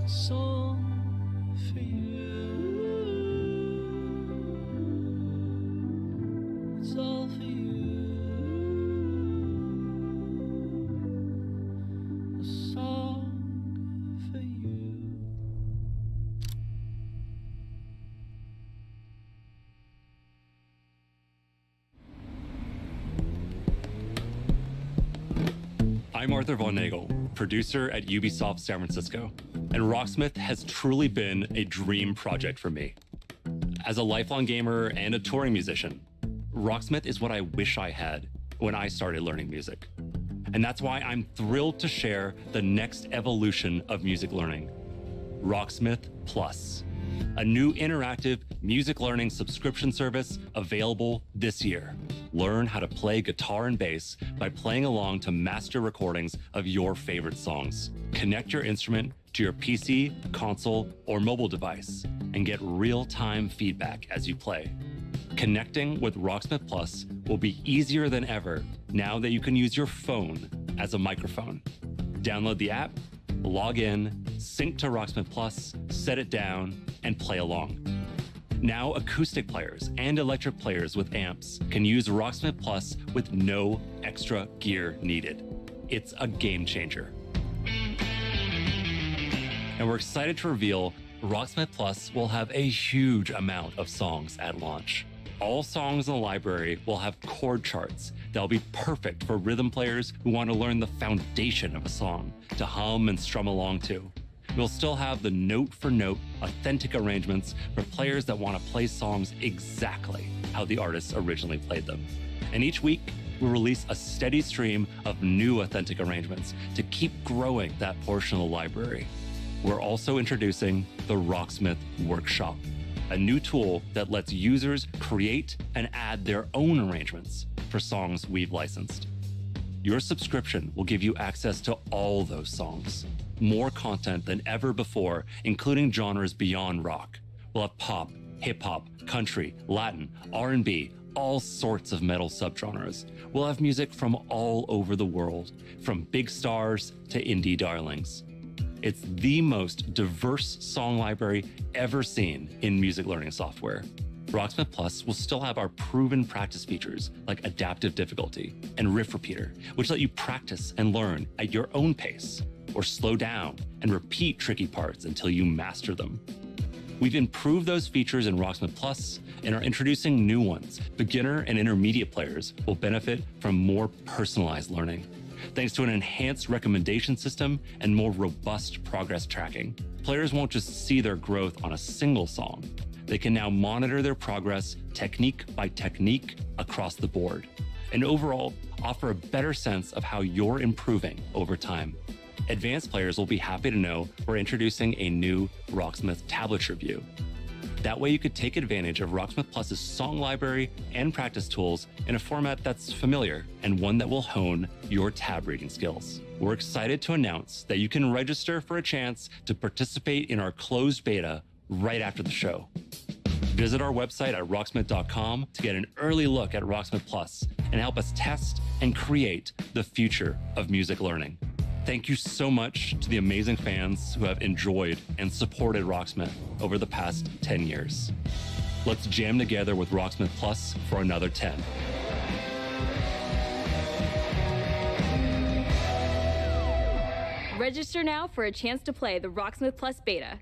S12: Song for you. It's all for you. A song for you.
S18: I'm Arthur Von Nagel, producer at Ubisoft San Francisco, and Rocksmith has truly been a dream project for me. As a lifelong gamer and a touring musician, Rocksmith is what I wish I had when I started learning music. And that's why I'm thrilled to share the next evolution of music learning, Rocksmith Plus, a new interactive music learning subscription service available this year. Learn how to play guitar and bass by playing along to master recordings of your favorite songs. Connect your instrument to your PC, console, or mobile device and get real-time feedback as you play. Connecting with Rocksmith Plus will be easier than ever now that you can use your phone as a microphone. Download the app, log in, sync to Rocksmith Plus, set it down, and play along. Now, acoustic players and electric players with amps can use Rocksmith Plus with no extra gear needed. It's a game changer. And we're excited to reveal Rocksmith Plus will have a huge amount of songs at launch. All songs in the library will have chord charts that'll be perfect for rhythm players who want to learn the foundation of a song to hum and strum along to. We'll still have the note-for-note, authentic arrangements for players that want to play songs exactly how the artists originally played them. And each week, we'll release a steady stream of new authentic arrangements to keep growing that portion of the library. We're also introducing the Rocksmith Workshop, a new tool that lets users create and add their own arrangements for songs we've licensed. Your subscription will give you access to all those songs, more content than ever before, including genres beyond rock, We'll have pop, hip-hop, country, Latin, R&B, all sorts of metal subgenres. We'll have music from all over the world, from big stars to indie darlings. It's the most diverse song library ever seen in music learning software. Rocksmith Plus will still have our proven practice features like adaptive difficulty and riff repeater, which let you practice and learn at your own pace, or slow down and repeat tricky parts until you master them. We've improved those features in Rocksmith Plus and are introducing new ones. Beginner and intermediate players will benefit from more personalized learning, thanks to an enhanced recommendation system and more robust progress tracking. Players won't just see their growth on a single song. They can now monitor their progress technique by technique across the board, and overall offer a better sense of how you're improving over time. Advanced players will be happy to know we're introducing a new Rocksmith tablature view. That way you could take advantage of Rocksmith Plus's song library and practice tools in a format that's familiar and one that will hone your tab reading skills. We're excited to announce that you can register for a chance to participate in our closed beta right after the show. Visit our website at rocksmith.com to get an early look at Rocksmith Plus and help us test and create the future of music learning. Thank you so much to the amazing fans who have enjoyed and supported Rocksmith over the past 10 years. Let's jam together with Rocksmith Plus for another 10.
S6: Register now for a chance to play the Rocksmith Plus beta.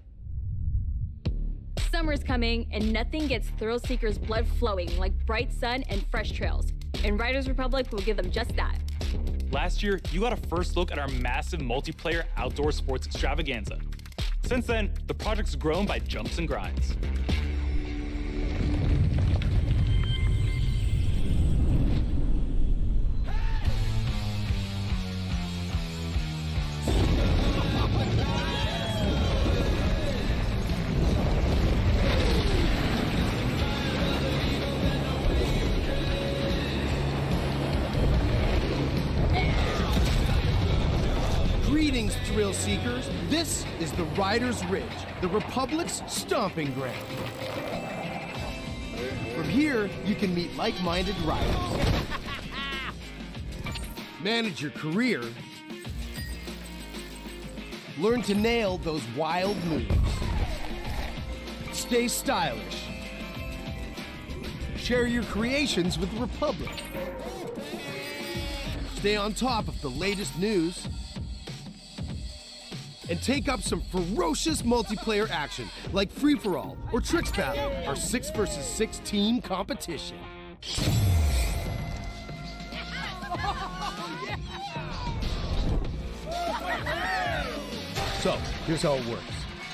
S6: Summer's coming, and nothing gets thrill seekers' blood flowing like bright sun and fresh trails. And Riders Republic will give them just that.
S7: Last year, you got a first look at our massive multiplayer outdoor sports extravaganza. Since then, the project's grown by jumps and grinds.
S1: Greetings, thrill seekers. This is the Riders Ridge, the Republic's stomping ground. From here, you can meet like-minded riders, manage your career, learn to nail those wild moves, stay stylish, share your creations with the Republic, stay on top of the latest news, and take up some ferocious multiplayer action like Free-for-All or Tricks Battle, our 6 versus 6 team competition. So, here's how it works.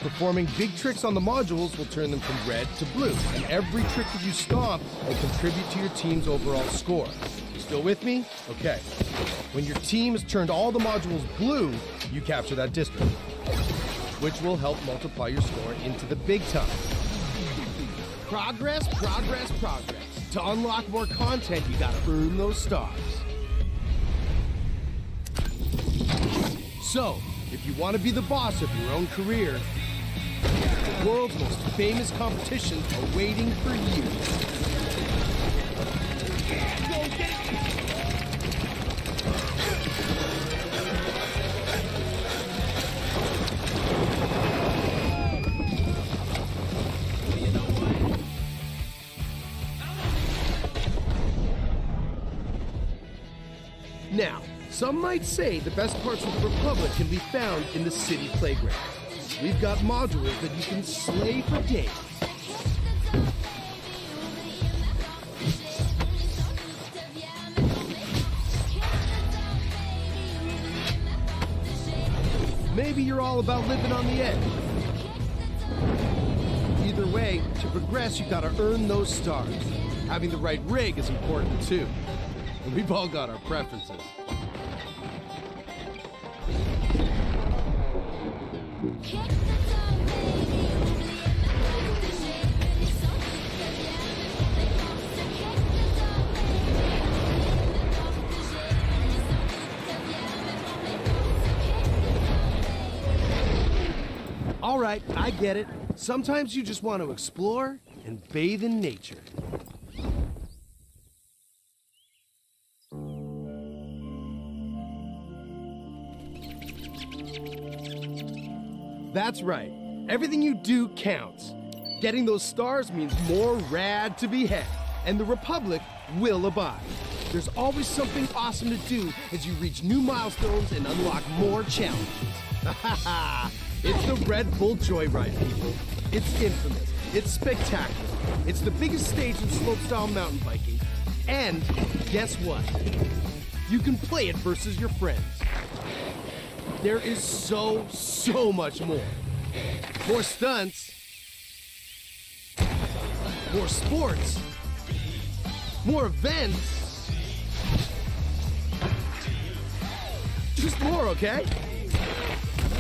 S1: Performing big tricks on the modules will turn them from red to blue, and every trick that you stomp will contribute to your team's overall score. Still with me? Okay. When your team has turned all the modules blue, you capture that district, which will help multiply your score into the big time. Progress, progress, progress. To unlock more content, you gotta earn those stars. So, if you want to be the boss of your own career, the world's most famous competitions are waiting for you. Now, some might say the best parts of the Republic can be found in the city playground. We've got modules that you can slay for days. Maybe you're all about living on the edge. Either way, to progress, you gotta earn those stars. Having the right rig is important too. And we've all got our preferences. All right, I get it. Sometimes you just want to explore and bathe in nature. That's right. Everything you do counts. Getting those stars means more rad to be had, and the Republic will abide. There's always something awesome to do as you reach new milestones and unlock more challenges. It's the Red Bull Joyride, people. It's infamous. It's spectacular. It's the biggest stage in slopestyle mountain biking. And guess what? You can play it versus your friends. There is so much more. More stunts. More sports. More events. Just more, okay?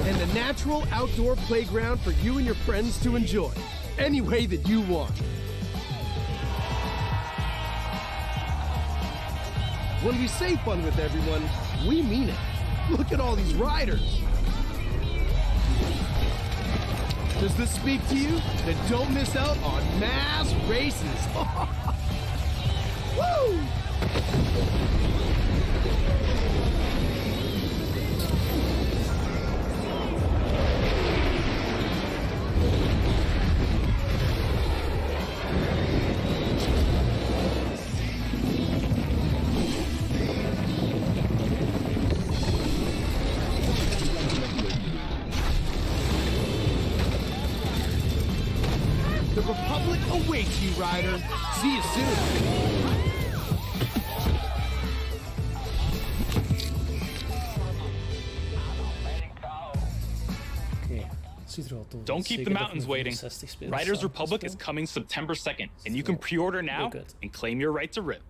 S1: And a natural outdoor playground for you and your friends to enjoy, any way that you want. When we say fun with everyone, we mean it. Look at all these riders. Does this speak to you? Then don't miss out on mass races. Woo! The Republic awaits you, rider. See you soon.
S7: Don't keep the mountains waiting. Riders Republic is coming September 2nd, and you can pre-order now and claim your right to rip.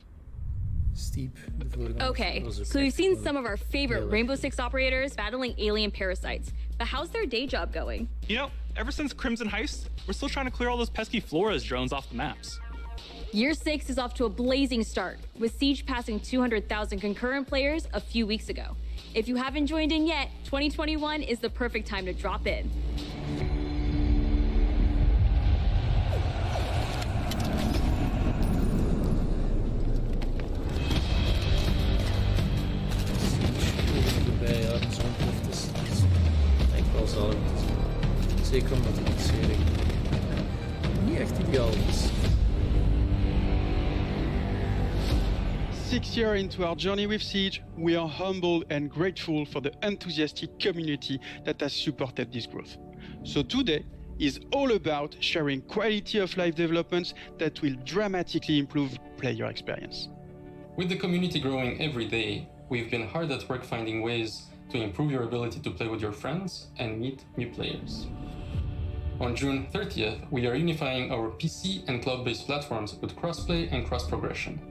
S6: Okay, so we've seen some of our favorite Rainbow Six operators battling alien parasites, but how's their day job going?
S7: You know, ever since Crimson Heist, we're still trying to clear all those pesky Flores drones off the maps.
S6: Year 6 is off to a blazing start, with Siege passing 200,000 concurrent players a few weeks ago. If you haven't joined in yet, 2021 is the perfect time to drop in.
S27: Zeker omdat de serie niet echt ideaal is.
S4: 6 years into our journey with Siege, we are humbled and grateful for the enthusiastic community that has supported this growth. So today is all about sharing quality of life developments that will dramatically improve player experience.
S19: With the community growing every day, we've been hard at work finding ways to improve your ability to play with your friends and meet new players. On June 30th, we are unifying our PC and cloud-based platforms with crossplay and cross-progression.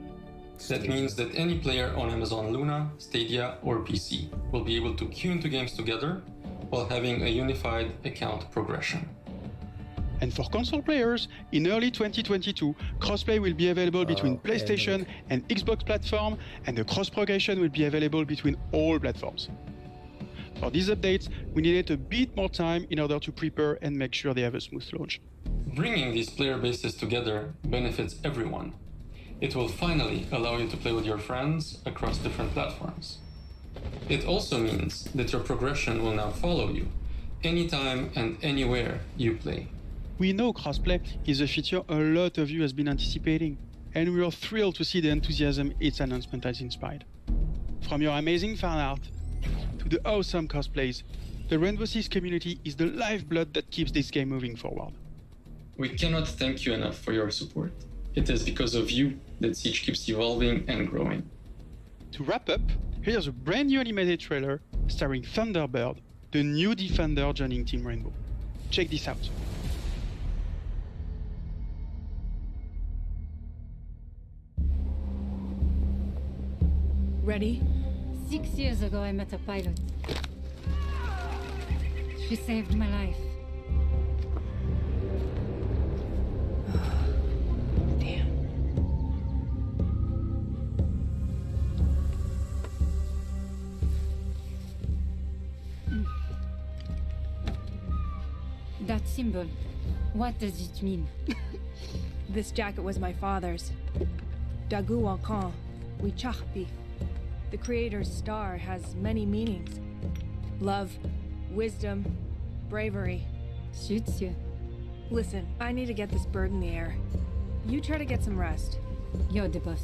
S19: That means that any player on Amazon Luna, Stadia, or PC will be able to queue into games together while having a unified account progression.
S4: And for console players, in early 2022, crossplay will be available between PlayStation and Xbox platform, and the cross-progression will be available between all platforms. For these updates, we needed a bit more time in order to prepare and make sure they have a smooth launch.
S19: Bringing these player bases together benefits everyone. It will finally allow you to play with your friends across different platforms. It also means that your progression will now follow you, anytime and anywhere you play.
S4: We know crossplay is a feature a lot of you has been anticipating, and we are thrilled to see the enthusiasm its announcement has inspired. From your amazing fan art to the awesome cosplays, the Rainbow Six community is the lifeblood that keeps this game moving forward.
S19: We cannot thank you enough for your support. It is because of you that Siege keeps evolving and growing.
S4: To wrap up, here's a brand new animated trailer starring Thunderbird, the new Defender joining Team Rainbow. Check this out.
S9: Ready?
S20: 6 years ago, I met a pilot. She saved my life.
S9: Damn.
S20: That symbol, what does it mean?
S3: This jacket was my father's. Dagu Wankan, Wichachpi. The creator's star has many meanings. Love, wisdom, bravery.
S20: Suits you.
S3: Listen, I need to get this bird in the air. You try to get some rest.
S20: You're the boss.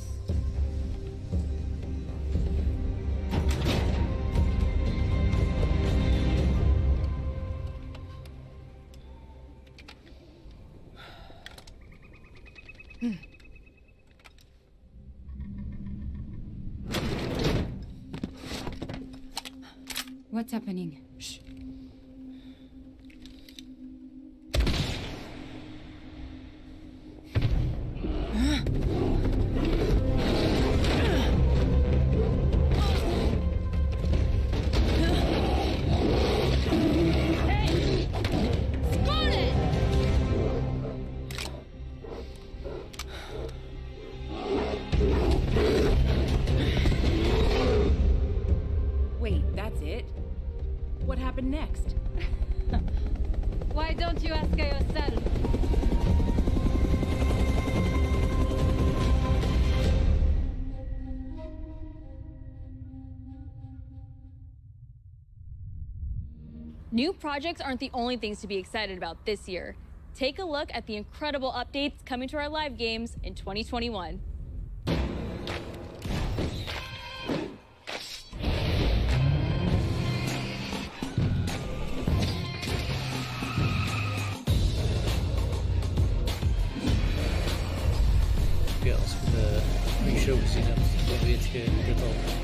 S20: What's happening? Shh.
S3: Wait, that's it? What happened next?
S6: Why don't you ask her yourself? New projects aren't the only things to be excited about this year. Take a look at the incredible updates coming to our live games in 2021.
S27: Ja, als we de pre-show gezien hebben, dan weet je dit al.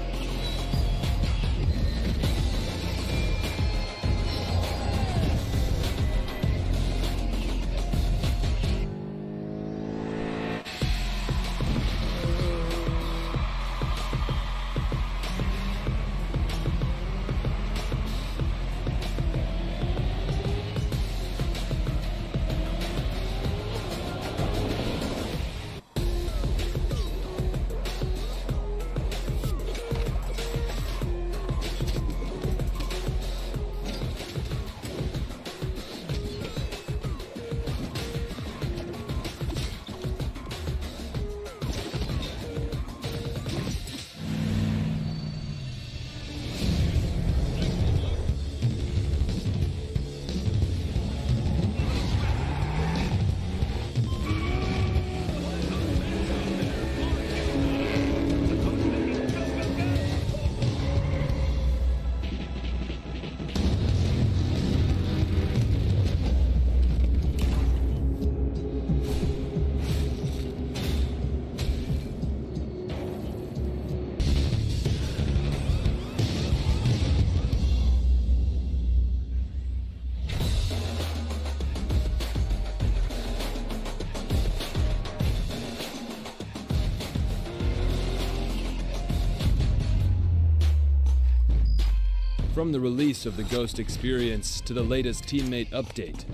S5: From the release of the Ghost experience to the latest teammate update,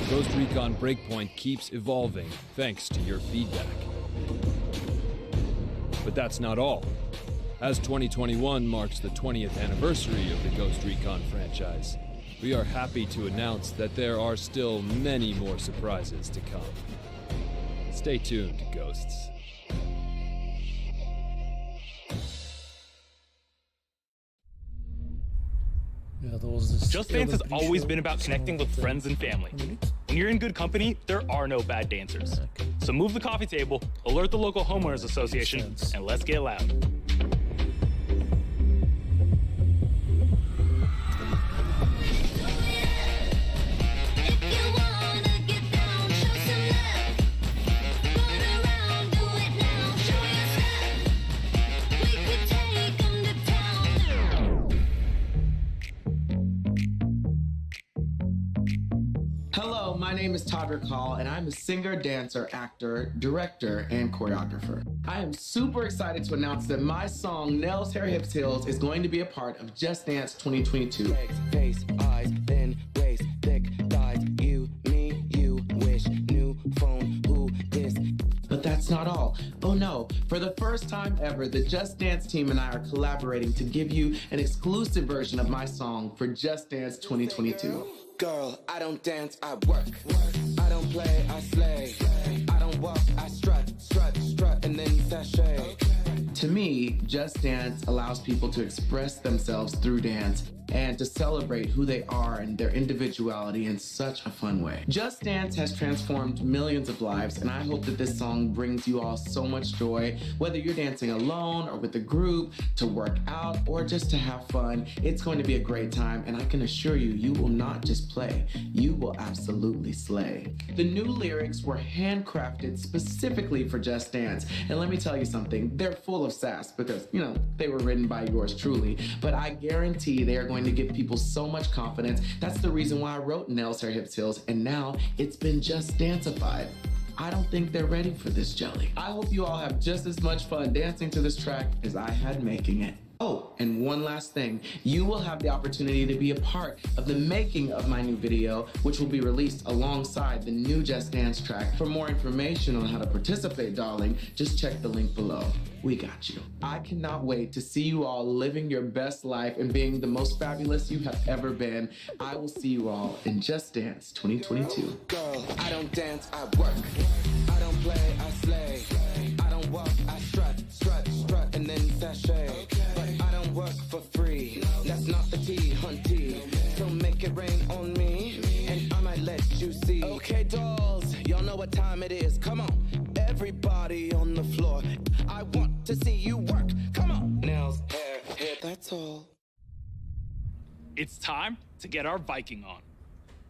S5: Ghost Recon Breakpoint keeps evolving thanks to your feedback. But that's not all. As 2021 marks the 20th anniversary of the Ghost Recon franchise, we are happy to announce that there are still many more surprises to come. Stay tuned, Ghosts.
S7: Just Dance has always been about connecting with friends and family. When you're in good company, there are no bad dancers. So move the coffee table, alert the local homeowners association, and let's get loud.
S21: Hello, my name is Todd Rickall, and I'm a singer, dancer, actor, director, and choreographer. I am super excited to announce that my song, Nels Hair Hips Heels, is going to be a part of Just Dance 2022. Legs, face, eyes, thin, waist, thick, thighs, you, me, you, wish, new phone, who, this. But that's not all. Oh, Oh no, for the first time ever, the Just Dance team and I are collaborating to give you an exclusive version of my song for Just Dance 2022.
S2: Girl, I don't dance, I work. I don't play, I slay. I don't walk, I strut, and then sashay.
S21: To me, Just Dance allows people to express themselves through dance and to celebrate who they are and their individuality in such a fun way. Just Dance has transformed millions of lives, and I hope that this song brings you all so much joy, whether you're dancing alone or with a group, to work out, or just to have fun. It's going to be a great time, and I can assure you, you will not just play, you will absolutely slay. The new lyrics were handcrafted specifically for Just Dance, and let me tell you something, they're full of sass because, you know, they were written by yours truly, but I guarantee they are going to give people so much confidence. That's the reason why I wrote Nails, Hair, Hips, Heels, and now it's been Just Danceified. I don't think they're ready for this jelly. I hope you all have just as much fun dancing to this track as I had making it. Oh, and one last thing. You will have the opportunity to be a part of the making of my new video, which will be released alongside the new Just Dance track. For more information on how to participate, darling, just check the link below. We got you. I cannot wait to see you all living your best life and being the most fabulous you have ever been. I will see you all in Just Dance 2022.
S2: Girl, I don't dance, I work. I don't play, I slay. I don't walk, I strut, and then sashay. But I don't work for free. That's not the tea, hunty. So make it rain on me, and I might let you see. Okay, dolls, y'all know what time it is. Come on, everybody on the floor. I want to see you work. Come on, nails, hair, that's all.
S8: It's time to get our Viking on.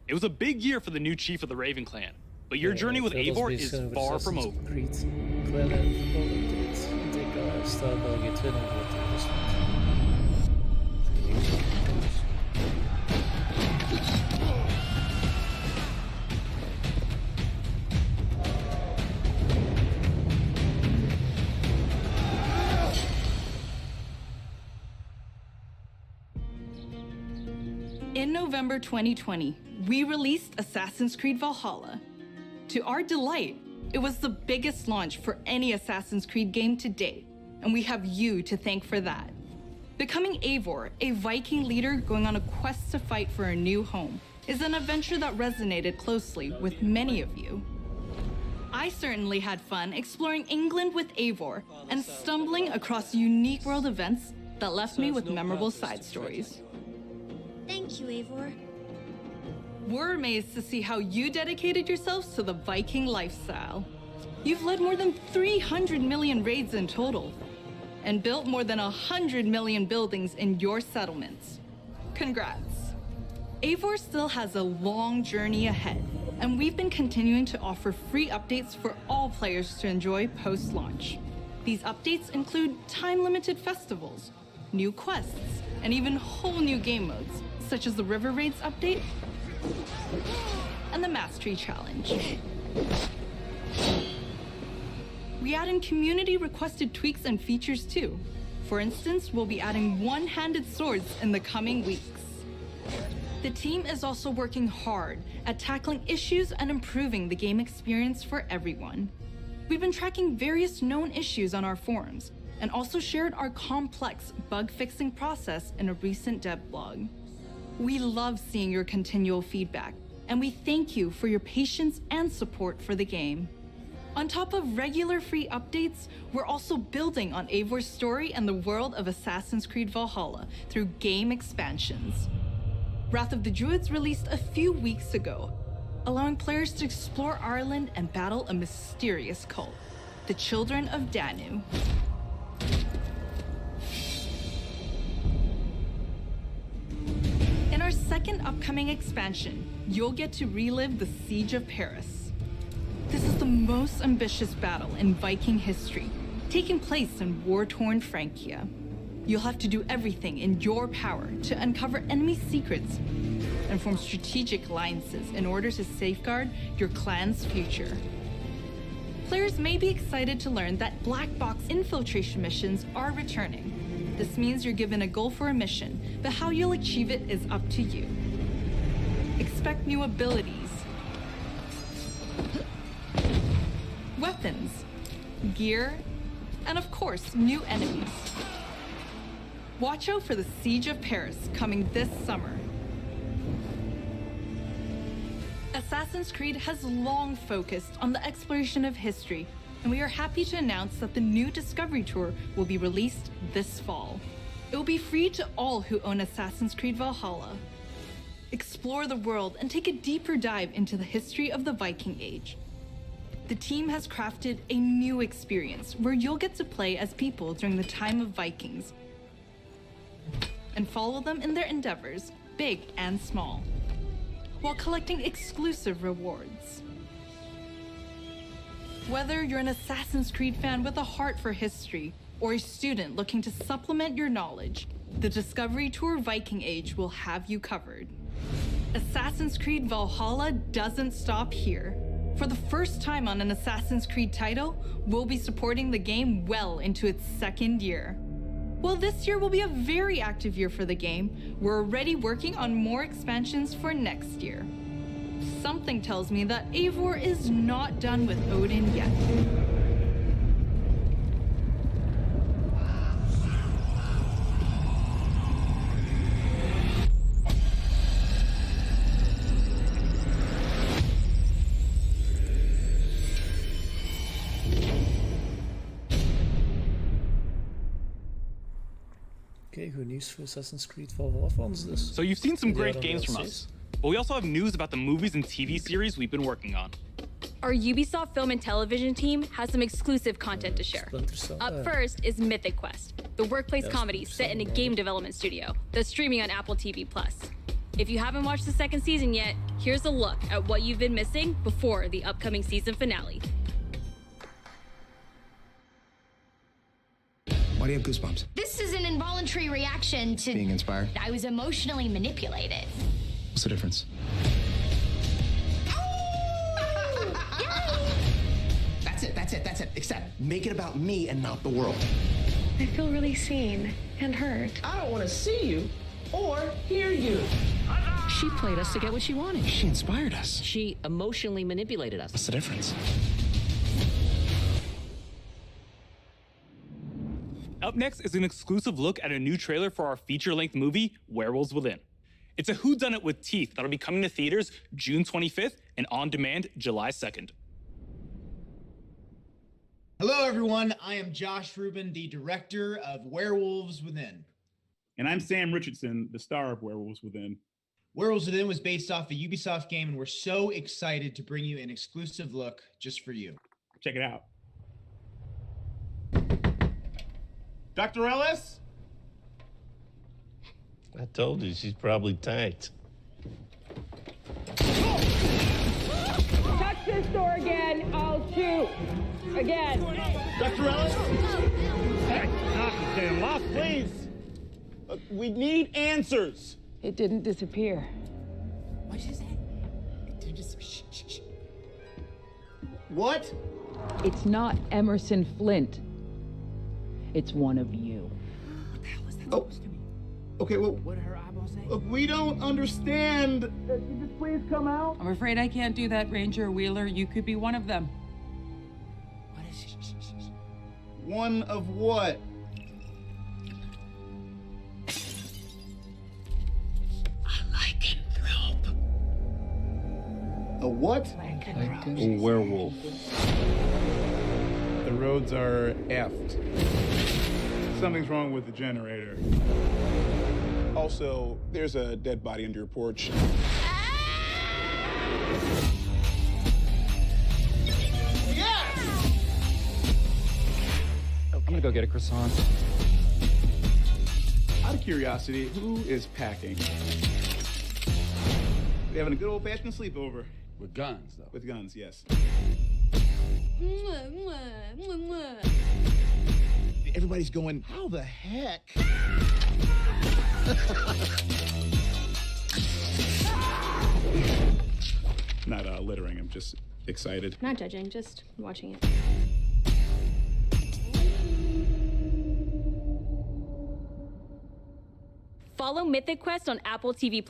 S8: It was a big year for the new chief of the Raven clan, but your journey with Eivor is far from over.
S22: In November 2020, we released Assassin's Creed Valhalla. To our delight, it was the biggest launch for any Assassin's Creed game to date, and we have you to thank for that. Becoming Eivor, a Viking leader going on a quest to fight for a new home, is an adventure that resonated closely with many of you. I certainly had fun exploring England with Eivor and stumbling across unique world events that left me with memorable side stories.
S23: Thank you, Eivor.
S22: We're amazed to see how you dedicated yourselves to the Viking lifestyle. You've led more than 300 million raids in total, and built more than 100 million buildings in your settlements. Congrats. Eivor still has a long journey ahead, and we've been continuing to offer free updates for all players to enjoy post-launch. These updates include time-limited festivals, new quests, and even whole new game modes, such as the River Raids update and the Mastery Challenge. We add in community-requested tweaks and features too. For instance, we'll be adding one-handed swords in the coming weeks. The team is also working hard at tackling issues and improving the game experience for everyone. We've been tracking various known issues on our forums, and also shared our complex bug-fixing process in a recent dev blog. We love seeing your continual feedback, and we thank you for your patience and support for the game. On top of regular free updates, we're also building on Eivor's story and the world of Assassin's Creed Valhalla through game expansions. Wrath of the Druids released a few weeks ago, allowing players to explore Ireland and battle a mysterious cult, the Children of Danu. In our second upcoming expansion, you'll get to relive the Siege of Paris. This is the most ambitious battle in Viking history, taking place in war-torn Francia. You'll have to do everything in your power to uncover enemy secrets and form strategic alliances in order to safeguard your clan's future. Players may be excited to learn that black box infiltration missions are returning. This means you're given a goal for a mission, but how you'll achieve it is up to you. Expect new abilities, weapons, gear, and of course, new enemies. Watch out for the Siege of Paris coming this summer. Assassin's Creed has long focused on the exploration of history, and we are happy to announce that the new Discovery Tour will be released this fall. It will be free to all who own Assassin's Creed Valhalla. Explore the world and take a deeper dive into the history of the Viking Age. The team has crafted a new experience where you'll get to play as people during the time of Vikings and follow them in their endeavors, big and small, while collecting exclusive rewards. Whether you're an Assassin's Creed fan with a heart for history or a student looking to supplement your knowledge, the Discovery Tour Viking Age will have you covered. Assassin's Creed Valhalla doesn't stop here. For the first time on an Assassin's Creed title, we'll be supporting the game well into its second year. While this year will be a very active year for the game, we're already working on more expansions for next year. Something tells me that Eivor is not done with Odin yet.
S27: Okay, good news for Assassin's Creed Valhalla fans dus.
S8: So you've seen some great games from us, but we also have news about the movies and TV series we've been working on.
S6: Our Ubisoft Film and Television team has some exclusive content to share. Up first is Mythic Quest, the workplace comedy set in a game development studio that's streaming on Apple TV+. If you haven't watched the second season yet, here's a look at what you've been missing before the upcoming season finale.
S13: Why do you have goosebumps?
S14: This is an involuntary reaction to
S13: Being inspired?
S14: I was emotionally manipulated.
S13: What's the difference? That's it. Except make it about me and not the world.
S16: I feel really seen and heard.
S21: I don't want to see you or hear you.
S16: She played us to get what she wanted.
S13: She inspired us.
S16: She emotionally manipulated us.
S13: What's the difference?
S8: Up next is an exclusive look at a new trailer for our feature-length movie, Werewolves Within. It's a whodunit with teeth that'll be coming to theaters June 25th and on demand July 2nd.
S17: Hello, everyone. I am Josh Rubin, the director of Werewolves Within.
S24: And I'm Sam Richardson, the star of Werewolves Within.
S17: Werewolves Within was based off a Ubisoft game, and we're so excited to bring you an exclusive look just for you.
S24: Check it out. Dr. Ellis?
S25: I told you, she's probably tanked.
S26: Touch this door again, I'll shoot. Again.
S24: Dr. Ellis? Hey, damn lost, please. We need answers.
S26: It didn't disappear.
S17: What did you say? It didn't just... Shh. What?
S26: It's not Emerson Flint. It's one of you.
S17: What the hell is that supposed to mean? Okay, well... What did her eyeball say? Look, we don't understand. Could you just please come out?
S26: I'm afraid I can't do that, Ranger Wheeler. You could be one of them.
S17: What is it? One of what? A lycanthrope. A what?
S25: A werewolf.
S24: The roads are effed. Something's wrong with the generator. Also, there's a dead body under your porch.
S17: Yes!
S28: I'm gonna go get a croissant.
S24: Out of curiosity, who is packing? We having a good old-fashioned sleepover.
S28: With guns, though.
S24: With guns, yes.
S17: Everybody's going, how the heck?
S24: Not littering, I'm just excited.
S6: Not judging, just watching it. Follow Mythic Quest on Apple TV+,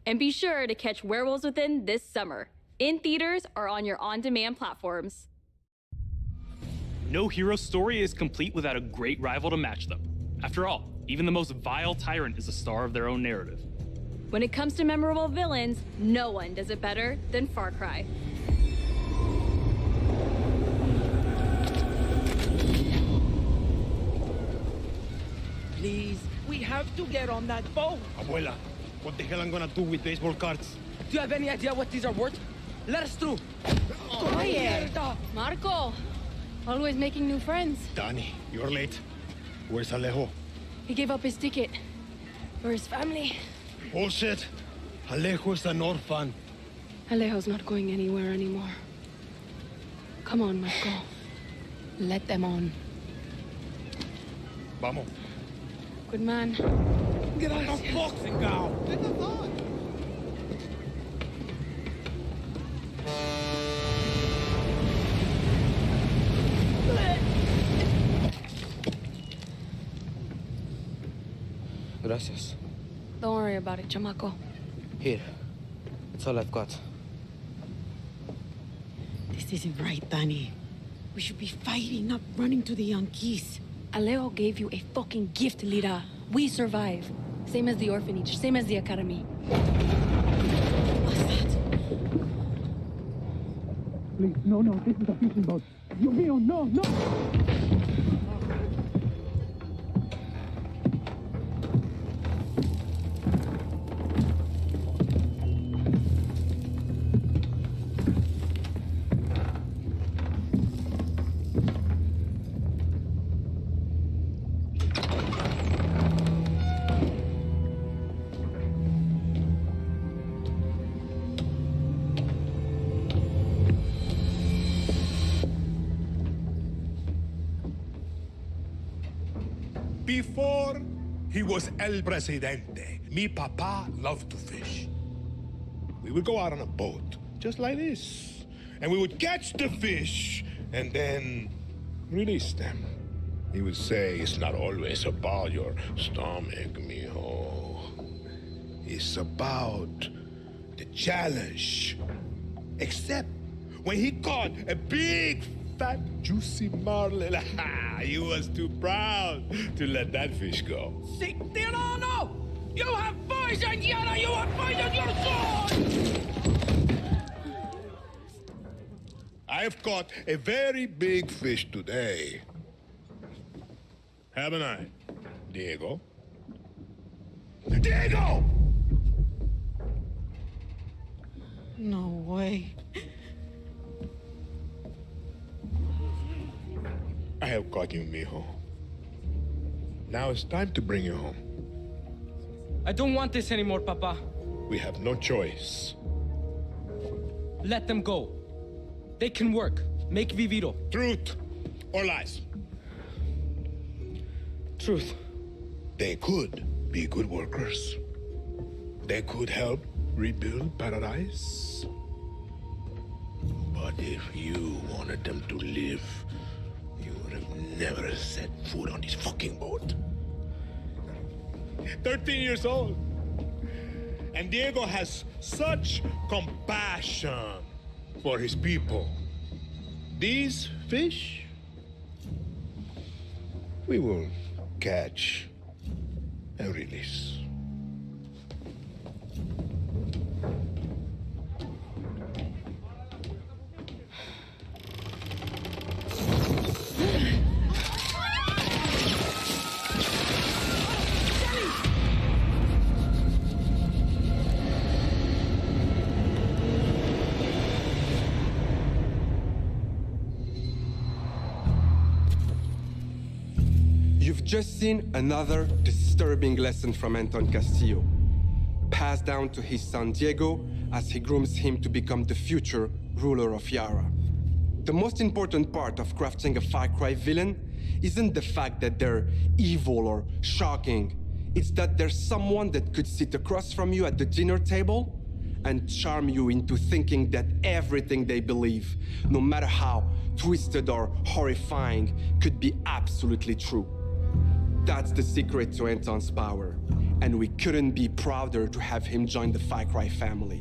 S6: and be sure to catch Werewolves Within this summer, in theaters or on your on-demand platforms.
S8: No hero story is complete without a great rival to match them. After all, even the most vile tyrant is a star of their own narrative.
S6: When it comes to memorable villains, no one does it better than Far Cry.
S1: Please, we have to get on that boat.
S4: Abuela, what the hell am I gonna do with baseball cards?
S1: Do you have any idea what these are worth? Let us through.
S6: Oye, Marco, always making new friends.
S4: Danny, you're late. Where's Alejo?
S6: He gave up his ticket for his family.
S4: Bullshit. Alejo is an orphan.
S10: Alejo's not going anywhere anymore. Come on, Marco. Let them on.
S4: Vamos.
S10: Good man.
S4: Get out of boxing now.
S10: Gracias. Don't worry about it, chamaco. Here. That's all I've got.
S11: This isn't right, Danny. We should be fighting, not running to the Yankees.
S10: Alejo gave you a fucking gift, Lira. We survive. Same as the orphanage, same as the academy.
S11: What's that?
S1: Please, no, this is a fishing boat. Dios mío, no!
S12: Before he was El Presidente, mi papa loved to fish. We would go out on a boat, just like this, and we would catch the fish and then release them. He would say, it's not always about your stomach, mijo. It's about the challenge. Except when he caught a big, fat, juicy marlin, he was too proud to let that fish go.
S1: Si, Tirano! You have poison, Yara! You have poisoned your sword!
S12: I have caught a very big fish today. Haven't I, Diego? Diego!
S11: No way.
S12: I have caught you, mijo. Now it's time to bring you home.
S1: I don't want this anymore, Papa.
S12: We have no choice.
S1: Let them go. They can work. Make Viviro.
S12: Truth or lies?
S1: Truth.
S12: They could be good workers. They could help rebuild paradise. But if you wanted them to live, you would have never set foot on this fucking boat. 13 years old. And Diego has such compassion for his people. These fish, we will catch and release.
S15: You've just seen another disturbing lesson from Anton Castillo, passed down to his son Diego as he grooms him to become the future ruler of Yara. The most important part of crafting a Far Cry villain isn't the fact that they're evil or shocking. It's that there's someone that could sit across from you at the dinner table and charm you into thinking that everything they believe, no matter how twisted or horrifying, could be absolutely true. That's the secret to Anton's power, and we couldn't be prouder to have him join the Far Cry family.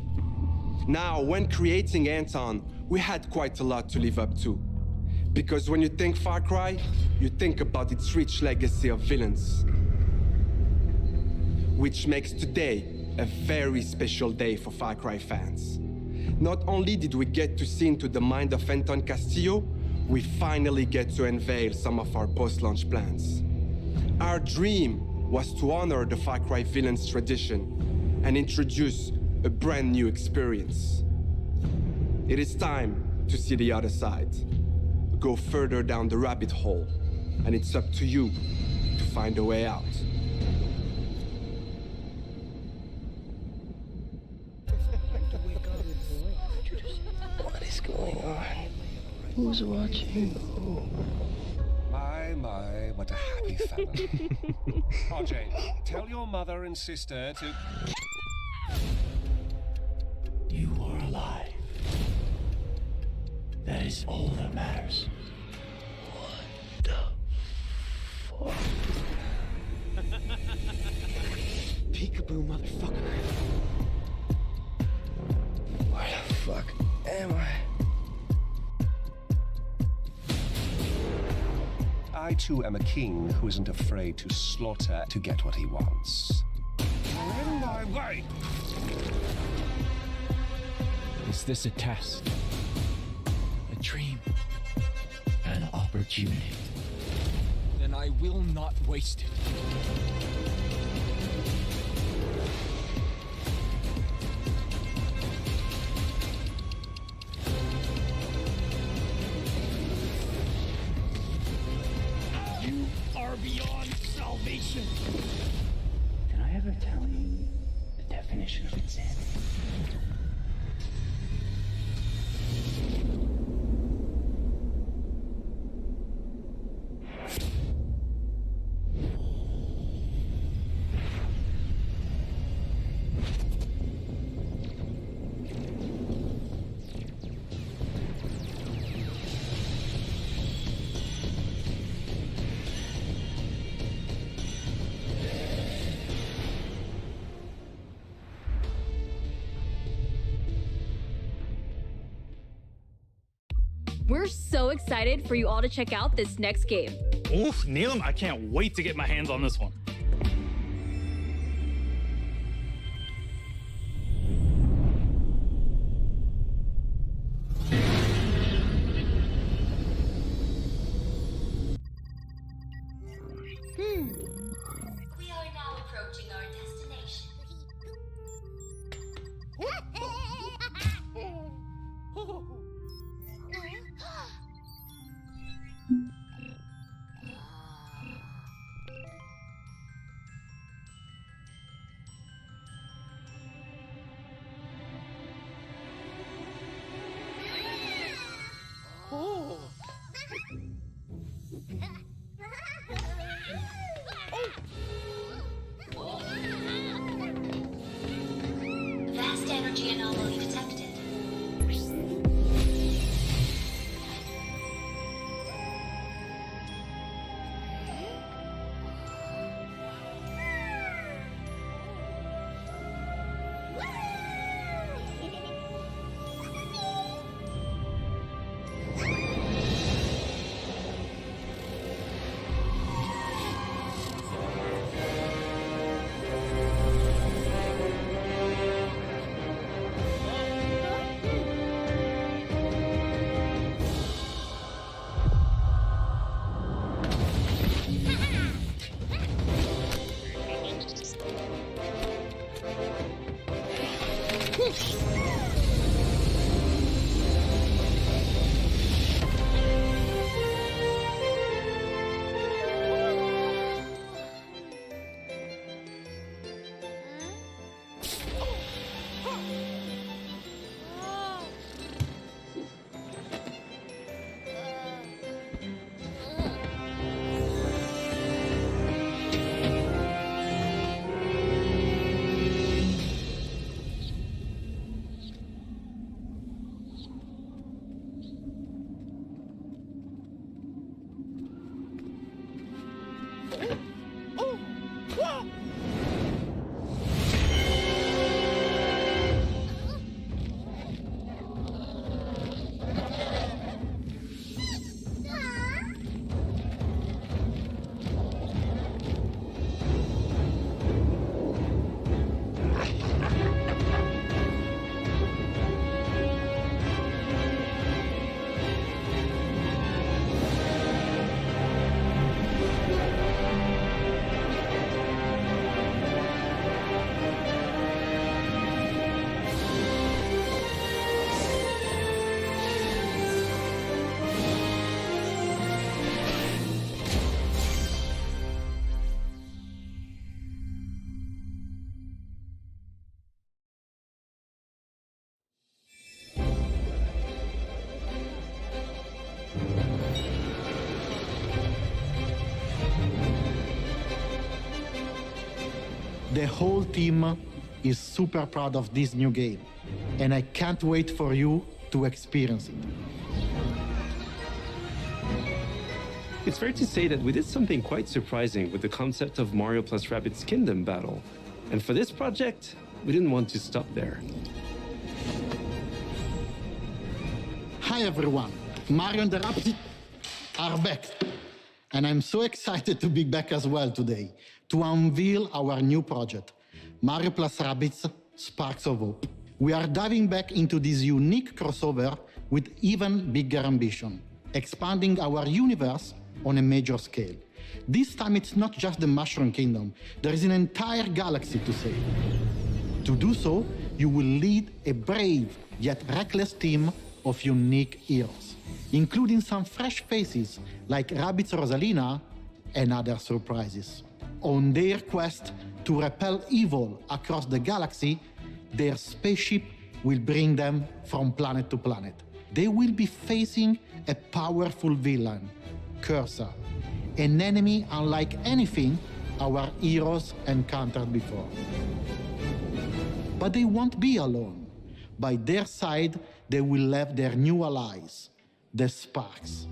S15: Now, when creating Anton, we had quite a lot to live up to. Because when you think Far Cry, you think about its rich legacy of villains. Which makes today a very special day for Far Cry fans. Not only did we get to see into the mind of Anton Castillo, we finally get to unveil some of our post-launch plans. Our dream was to honor the Far Cry villains' tradition and introduce a brand new experience. It is time to see the other side. Go further down the rabbit hole, and it's up to you to find a way out.
S4: What is going on? Who's watching?
S2: My, what a happy family. RJ, tell your mother and sister to...
S3: You are alive. That is all that matters.
S4: What the fuck?
S3: Peekaboo, motherfucker.
S4: Where the fuck am I?
S2: I too am a king who isn't afraid to slaughter to get what he wants. In my way!
S3: Is this a test? A dream? An opportunity? Then I will not waste it.
S1: You are beyond salvation.
S3: Did I ever tell you the definition of insanity?
S6: We're so excited for you all to check out this next game.
S8: Oof, Neelam, I can't wait to get my hands on this one.
S5: We are now approaching our destination. Vast energy anomaly detected.
S17: The whole team is super proud of this new game, and I can't wait for you to experience it.
S7: It's fair to say that we did something quite surprising with the concept of Mario plus Rabbids Kingdom Battle. And for this project, we didn't want to stop there.
S17: Hi everyone, Mario and the Rabbids are back. And I'm so excited to be back as well today to unveil our new project, Mario plus Rabbids Sparks of Hope. We are diving back into this unique crossover with even bigger ambition, expanding our universe on a major scale. This time it's not just the Mushroom Kingdom, there is an entire galaxy to save. To do so, you will lead a brave yet reckless team of unique heroes, including some fresh faces like Rabbids Rosalina and other surprises. On their quest to repel evil across the galaxy, their spaceship will bring them from planet to planet. They will be facing a powerful villain, Cursor, an enemy unlike anything our heroes encountered before. But they won't be alone. By their side, they will have their new allies, the Sparks.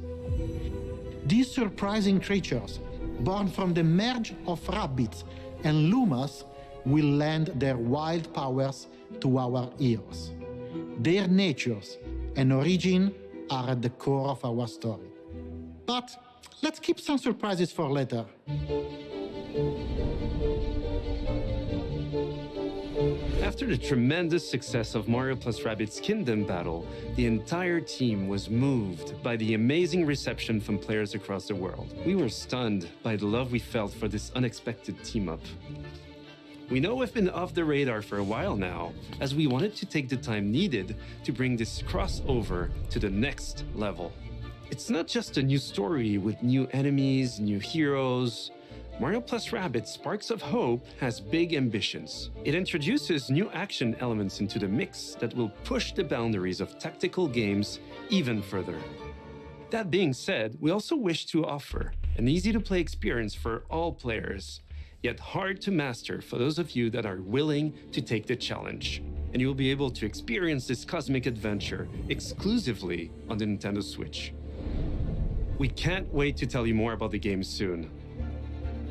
S17: These surprising creatures, born from the merge of Rabbids and Lumas, will lend their wild powers to our heroes. Their natures and origin are at the core of our story. But let's keep some surprises for later.
S7: After the tremendous success of Mario plus Rabbids Kingdom Battle, the entire team was moved by the amazing reception from players across the world. We were stunned by the love we felt for this unexpected team-up. We know we've been off the radar for a while now, as we wanted to take the time needed to bring this crossover to the next level. It's not just a new story with new enemies, new heroes. Mario plus Rabbids Sparks of Hope has big ambitions. It introduces new action elements into the mix that will push the boundaries of tactical games even further. That being said, we also wish to offer an easy-to-play experience for all players, yet hard to master for those of you that are willing to take the challenge. And you will be able to experience this cosmic adventure exclusively on the Nintendo Switch. We can't wait to tell you more about the game soon.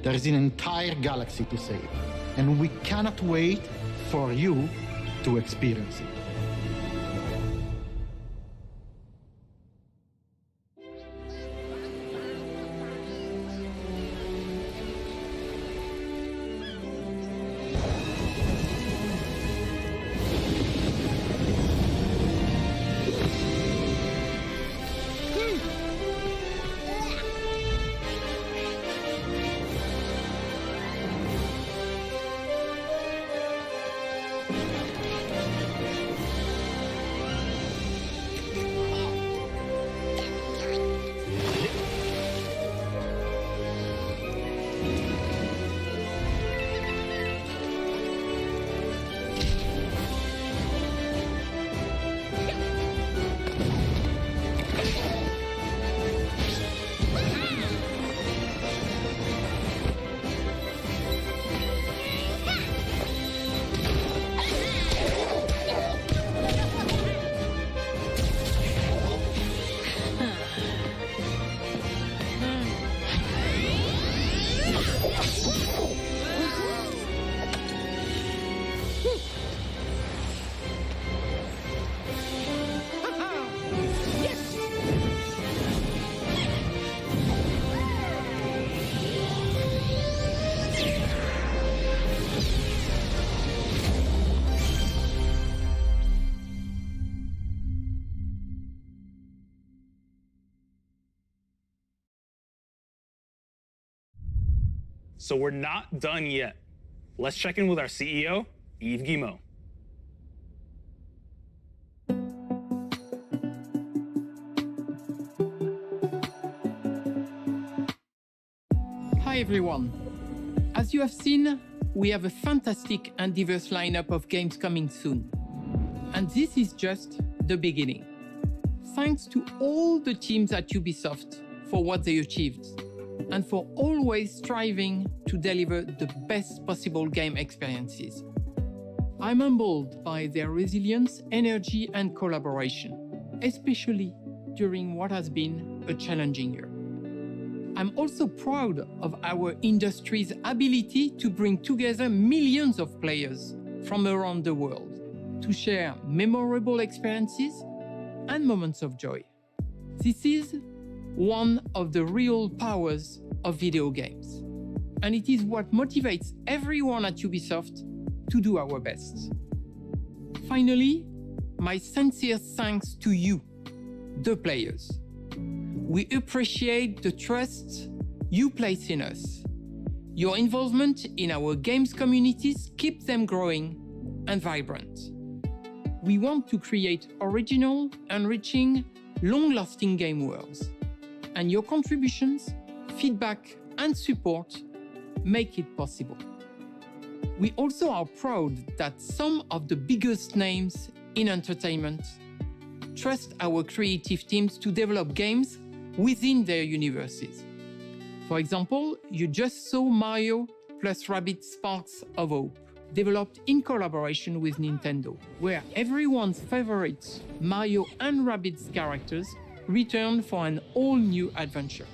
S17: There is an entire galaxy to save, and we cannot wait for you to experience it.
S8: So we're not done yet. Let's check in with our CEO, Yves Guillemot.
S9: Hi everyone. As you have seen, we have a fantastic and diverse lineup of games coming soon. And this is just the beginning. Thanks to all the teams at Ubisoft for what they achieved. and for always striving to deliver the best possible game experiences. I'm humbled by their resilience, energy, and collaboration, especially during what has been a challenging year. I'm also proud of our industry's ability to bring together millions of players from around the world to share memorable experiences and moments of joy. This is one of the real powers of video games, and it is what motivates everyone at Ubisoft to do our best. Finally, my sincere thanks to you, the players. We appreciate the trust you place in us. Your involvement in our games communities keeps them growing and vibrant. We want to create original, enriching, long-lasting game worlds, and your contributions, feedback, and support make it possible. We also are proud that some of the biggest names in entertainment trust our creative teams to develop games within their universes. For example, you just saw Mario plus Rabbids Sparks of Hope, developed in collaboration with Nintendo, where everyone's favorite Mario and Rabbids characters return for an all-new adventure.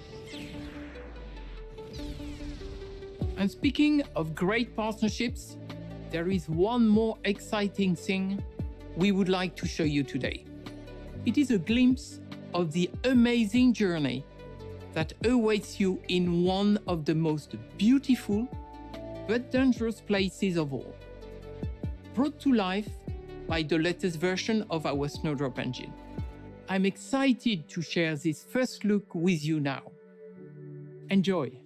S9: And speaking of great partnerships, there is one more exciting thing we would like to show you today. It is a glimpse of the amazing journey that awaits you in one of the most beautiful but dangerous places of all, brought to life by the latest version of our Snowdrop engine. I'm excited to share this first look with you now. Enjoy!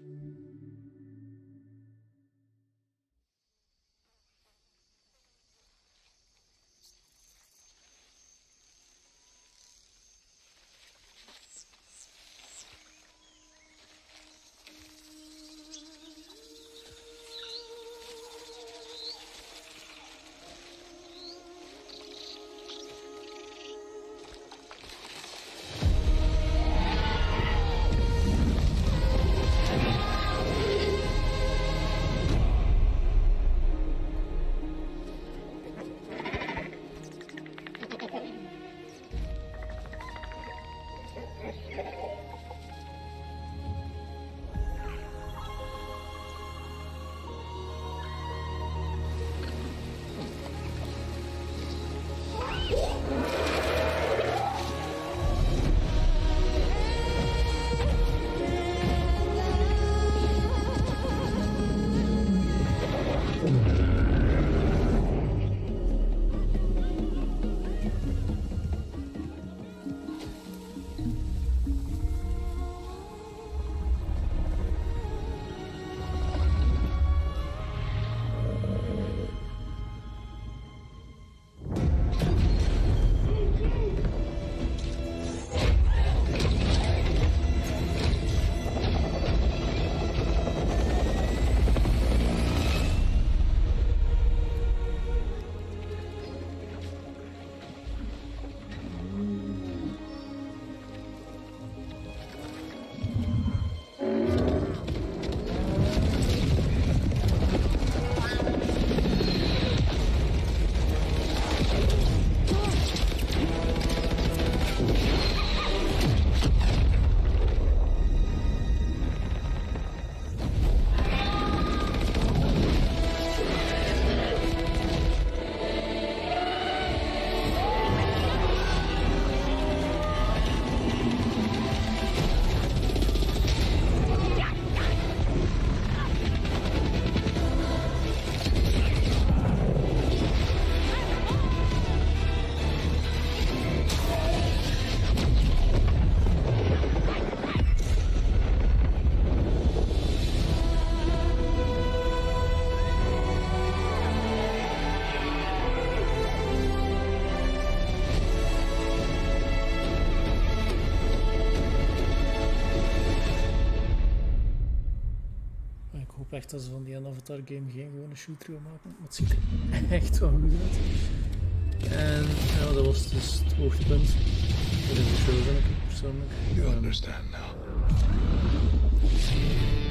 S14: Echt dat ze van die Avatar game geen gewone shooter gaan maken. Maar het ziet er echt wel goed uit. En ja, dat was dus het hoogtepunt voor deze show, vind ik persoonlijk.
S12: You understand now.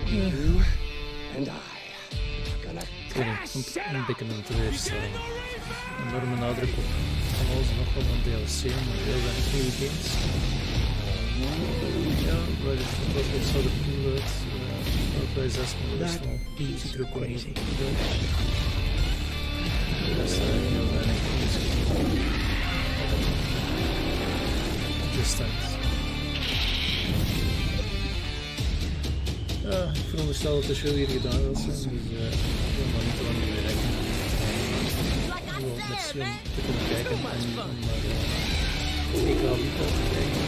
S2: You and I are gonna
S14: een beetje een teleurstelling. Enorme nadruk op van alles en nog wat aan DLC, maar heel weinig nieuwe games. Ja, dat zag er cool uit. Ook bij 6 maar dat ziet er ook wel niet goed uit. Er is heel weinig nieuws. Just Dance. Ja, ik veronderstel dat de show hier gedaan wil zijn, dus ik wil maar niet te lang meer rekenen. Gewoon met Sion te kunnen kijken en om naar EK voetbal te kijken.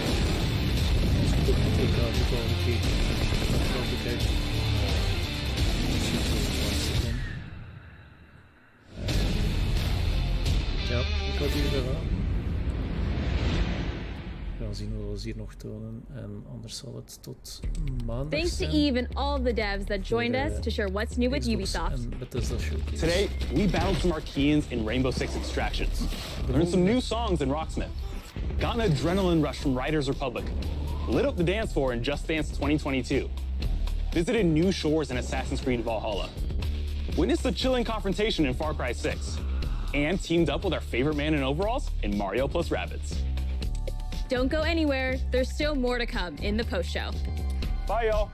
S14: Als ik ook met EK voetbal gekeken heb, dat te kijken. Misschien voor het laatste dan. Ja, ik had hier gedaan. We gaan zien wat we hier nog tonen en anders zal het tot maandag
S6: Thanks to
S14: zijn.
S6: Eve and all the devs that joined us to share what's new with Ubisoft.
S16: Today, we battled some Archeans in Rainbow Six Extractions, learned some new songs in Rocksmith, got an adrenaline rush from Riders Republic, lit up the dance floor in Just Dance 2022, visited new shores in Assassin's Creed Valhalla, witnessed a chilling confrontation in Far Cry 6, and teamed up with our favorite man in overalls in Mario plus Rabbids.
S6: Don't go anywhere. There's still more to come in the post show.
S16: Bye, y'all.